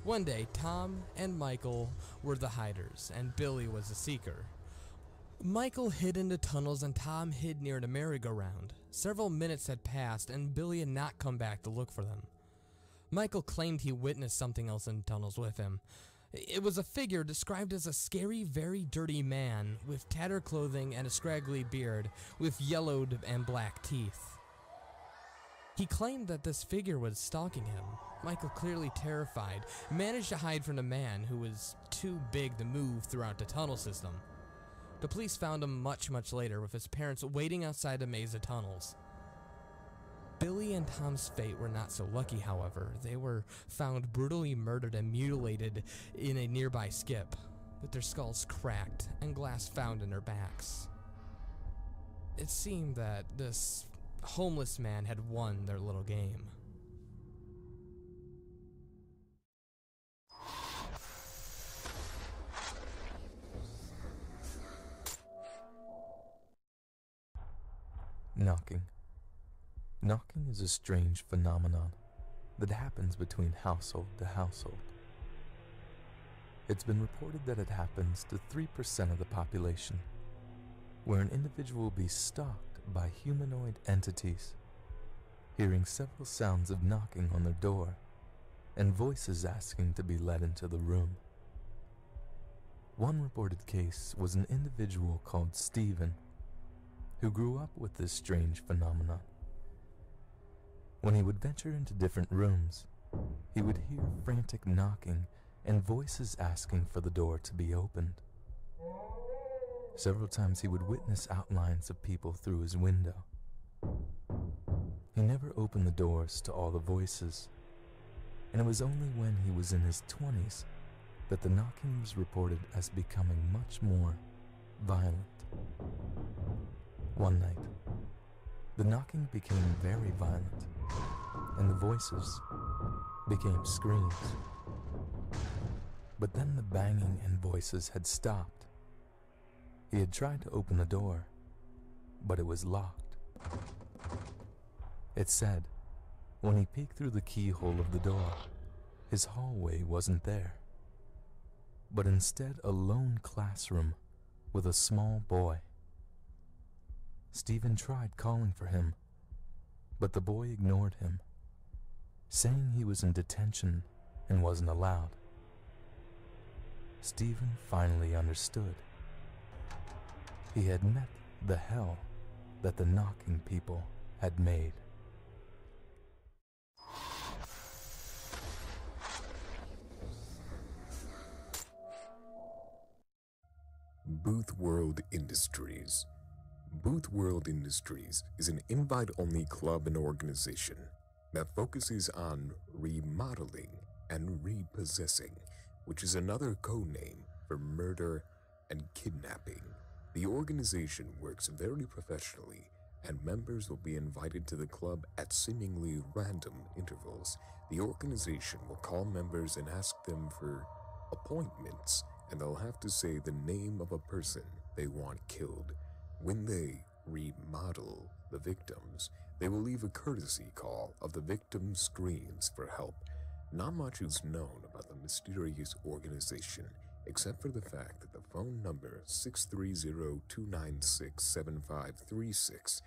One day, Tom and Michael were the hiders, and Billy was the seeker. Michael hid in the tunnels and Tom hid near the merry-go-round. Several minutes had passed and Billy had not come back to look for them. Michael claimed he witnessed something else in the tunnels with him. It was a figure described as a scary, very dirty man with tattered clothing and a scraggly beard with yellowed and black teeth. He claimed that this figure was stalking him. Michael, clearly terrified, managed to hide from the man who was too big to move throughout the tunnel system. The police found him much later with his parents waiting outside the maze of tunnels. Billy and Tom's fate were not so lucky, however. They were found brutally murdered and mutilated in a nearby skip, with their skulls cracked and glass found in their backs. It seemed that this homeless man had won their little game. Knocking. Knocking is a strange phenomenon that happens between household to household. It's been reported that it happens to 3% of the population, where an individual will be stalked by humanoid entities, hearing several sounds of knocking on their door and voices asking to be let into the room. One reported case was an individual called Stephen, who grew up with this strange phenomenon. When he would venture into different rooms, he would hear frantic knocking and voices asking for the door to be opened. Several times he would witness outlines of people through his window. He never opened the doors to all the voices, and it was only when he was in his 20s that the knocking was reported as becoming much more violent. One night, the knocking became very violent, and the voices became screams. But then the banging and voices had stopped. He had tried to open the door, but it was locked. It said, when he peeked through the keyhole of the door, his hallway wasn't there, but instead a lone classroom with a small boy Stephen tried calling for him, but the boy ignored him, saying he was in detention and wasn't allowed. Stephen finally understood. He had met the hell that the knocking people had made. Booth World Industries. Booth World Industries is an invite-only club and organization that focuses on remodeling and repossessing, which is another code name for murder and kidnapping. The organization works very professionally, and members will be invited to the club at seemingly random intervals. The organization will call members and ask them for appointments, and they'll have to say the name of a person they want killed. When they remodel the victims, they will leave a courtesy call of the victim's screens for help. Not much is known about the mysterious organization, except for the fact that the phone number 630-296-7536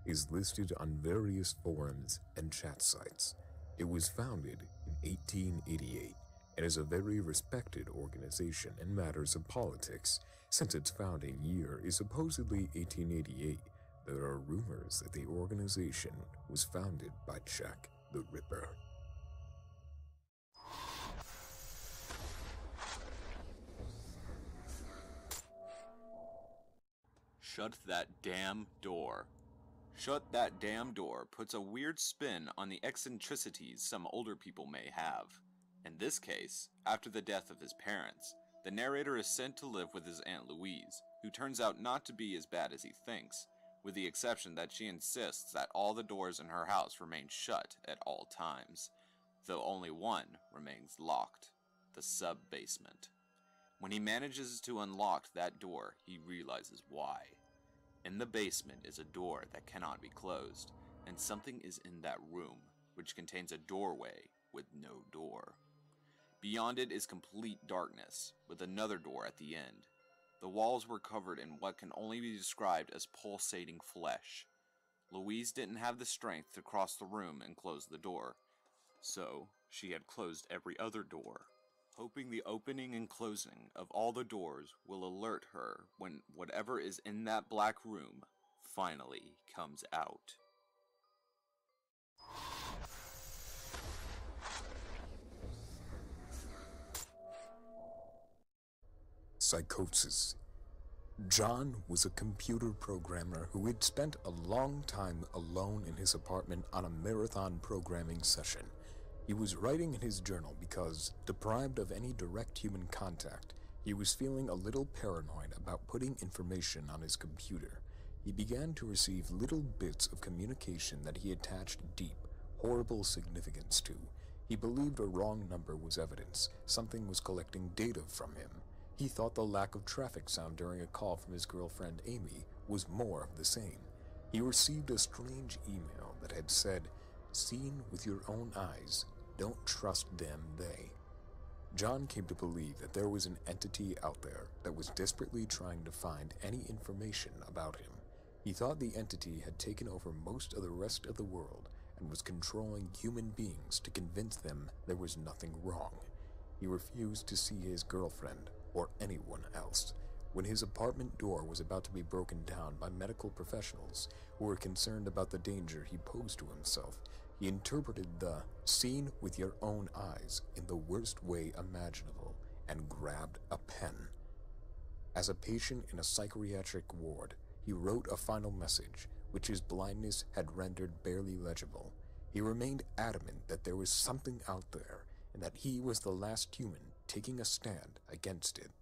is listed on various forums and chat sites. It was founded in 1888 and is a very respected organization in matters of politics. Since its founding year is supposedly 1888, there are rumors that the organization was founded by Jack the Ripper. Shut that damn door. Shut that damn door puts a weird spin on the eccentricities some older people may have. In this case, after the death of his parents, the narrator is sent to live with his Aunt Louise, who turns out not to be as bad as he thinks, with the exception that she insists that all the doors in her house remain shut at all times, though only one remains locked, the sub-basement. When he manages to unlock that door, he realizes why. In the basement is a door that cannot be closed, and something is in that room, which contains a doorway with no door. Beyond it is complete darkness, with another door at the end. The walls were covered in what can only be described as pulsating flesh. Louise didn't have the strength to cross the room and close the door, so she had closed every other door, hoping the opening and closing of all the doors will alert her when whatever is in that black room finally comes out. Psychosis. John was a computer programmer who had spent a long time alone in his apartment on a marathon programming session. He was writing in his journal because, deprived of any direct human contact, he was feeling a little paranoid about putting information on his computer. He began to receive little bits of communication that he attached deep, horrible significance to. He believed a wrong number was evidence. Something was collecting data from him. He thought the lack of traffic sound during a call from his girlfriend Amy was more of the same. He received a strange email that had said, "Seen with your own eyes. Don't trust them, they." John came to believe that there was an entity out there that was desperately trying to find any information about him. He thought the entity had taken over most of the rest of the world and was controlling human beings to convince them there was nothing wrong. He refused to see his girlfriend or anyone else. When his apartment door was about to be broken down by medical professionals who were concerned about the danger he posed to himself, he interpreted the "seen with your own eyes" in the worst way imaginable and grabbed a pen. As a patient in a psychiatric ward, he wrote a final message, which his blindness had rendered barely legible. He remained adamant that there was something out there, and that he was the last human taking a stand against it.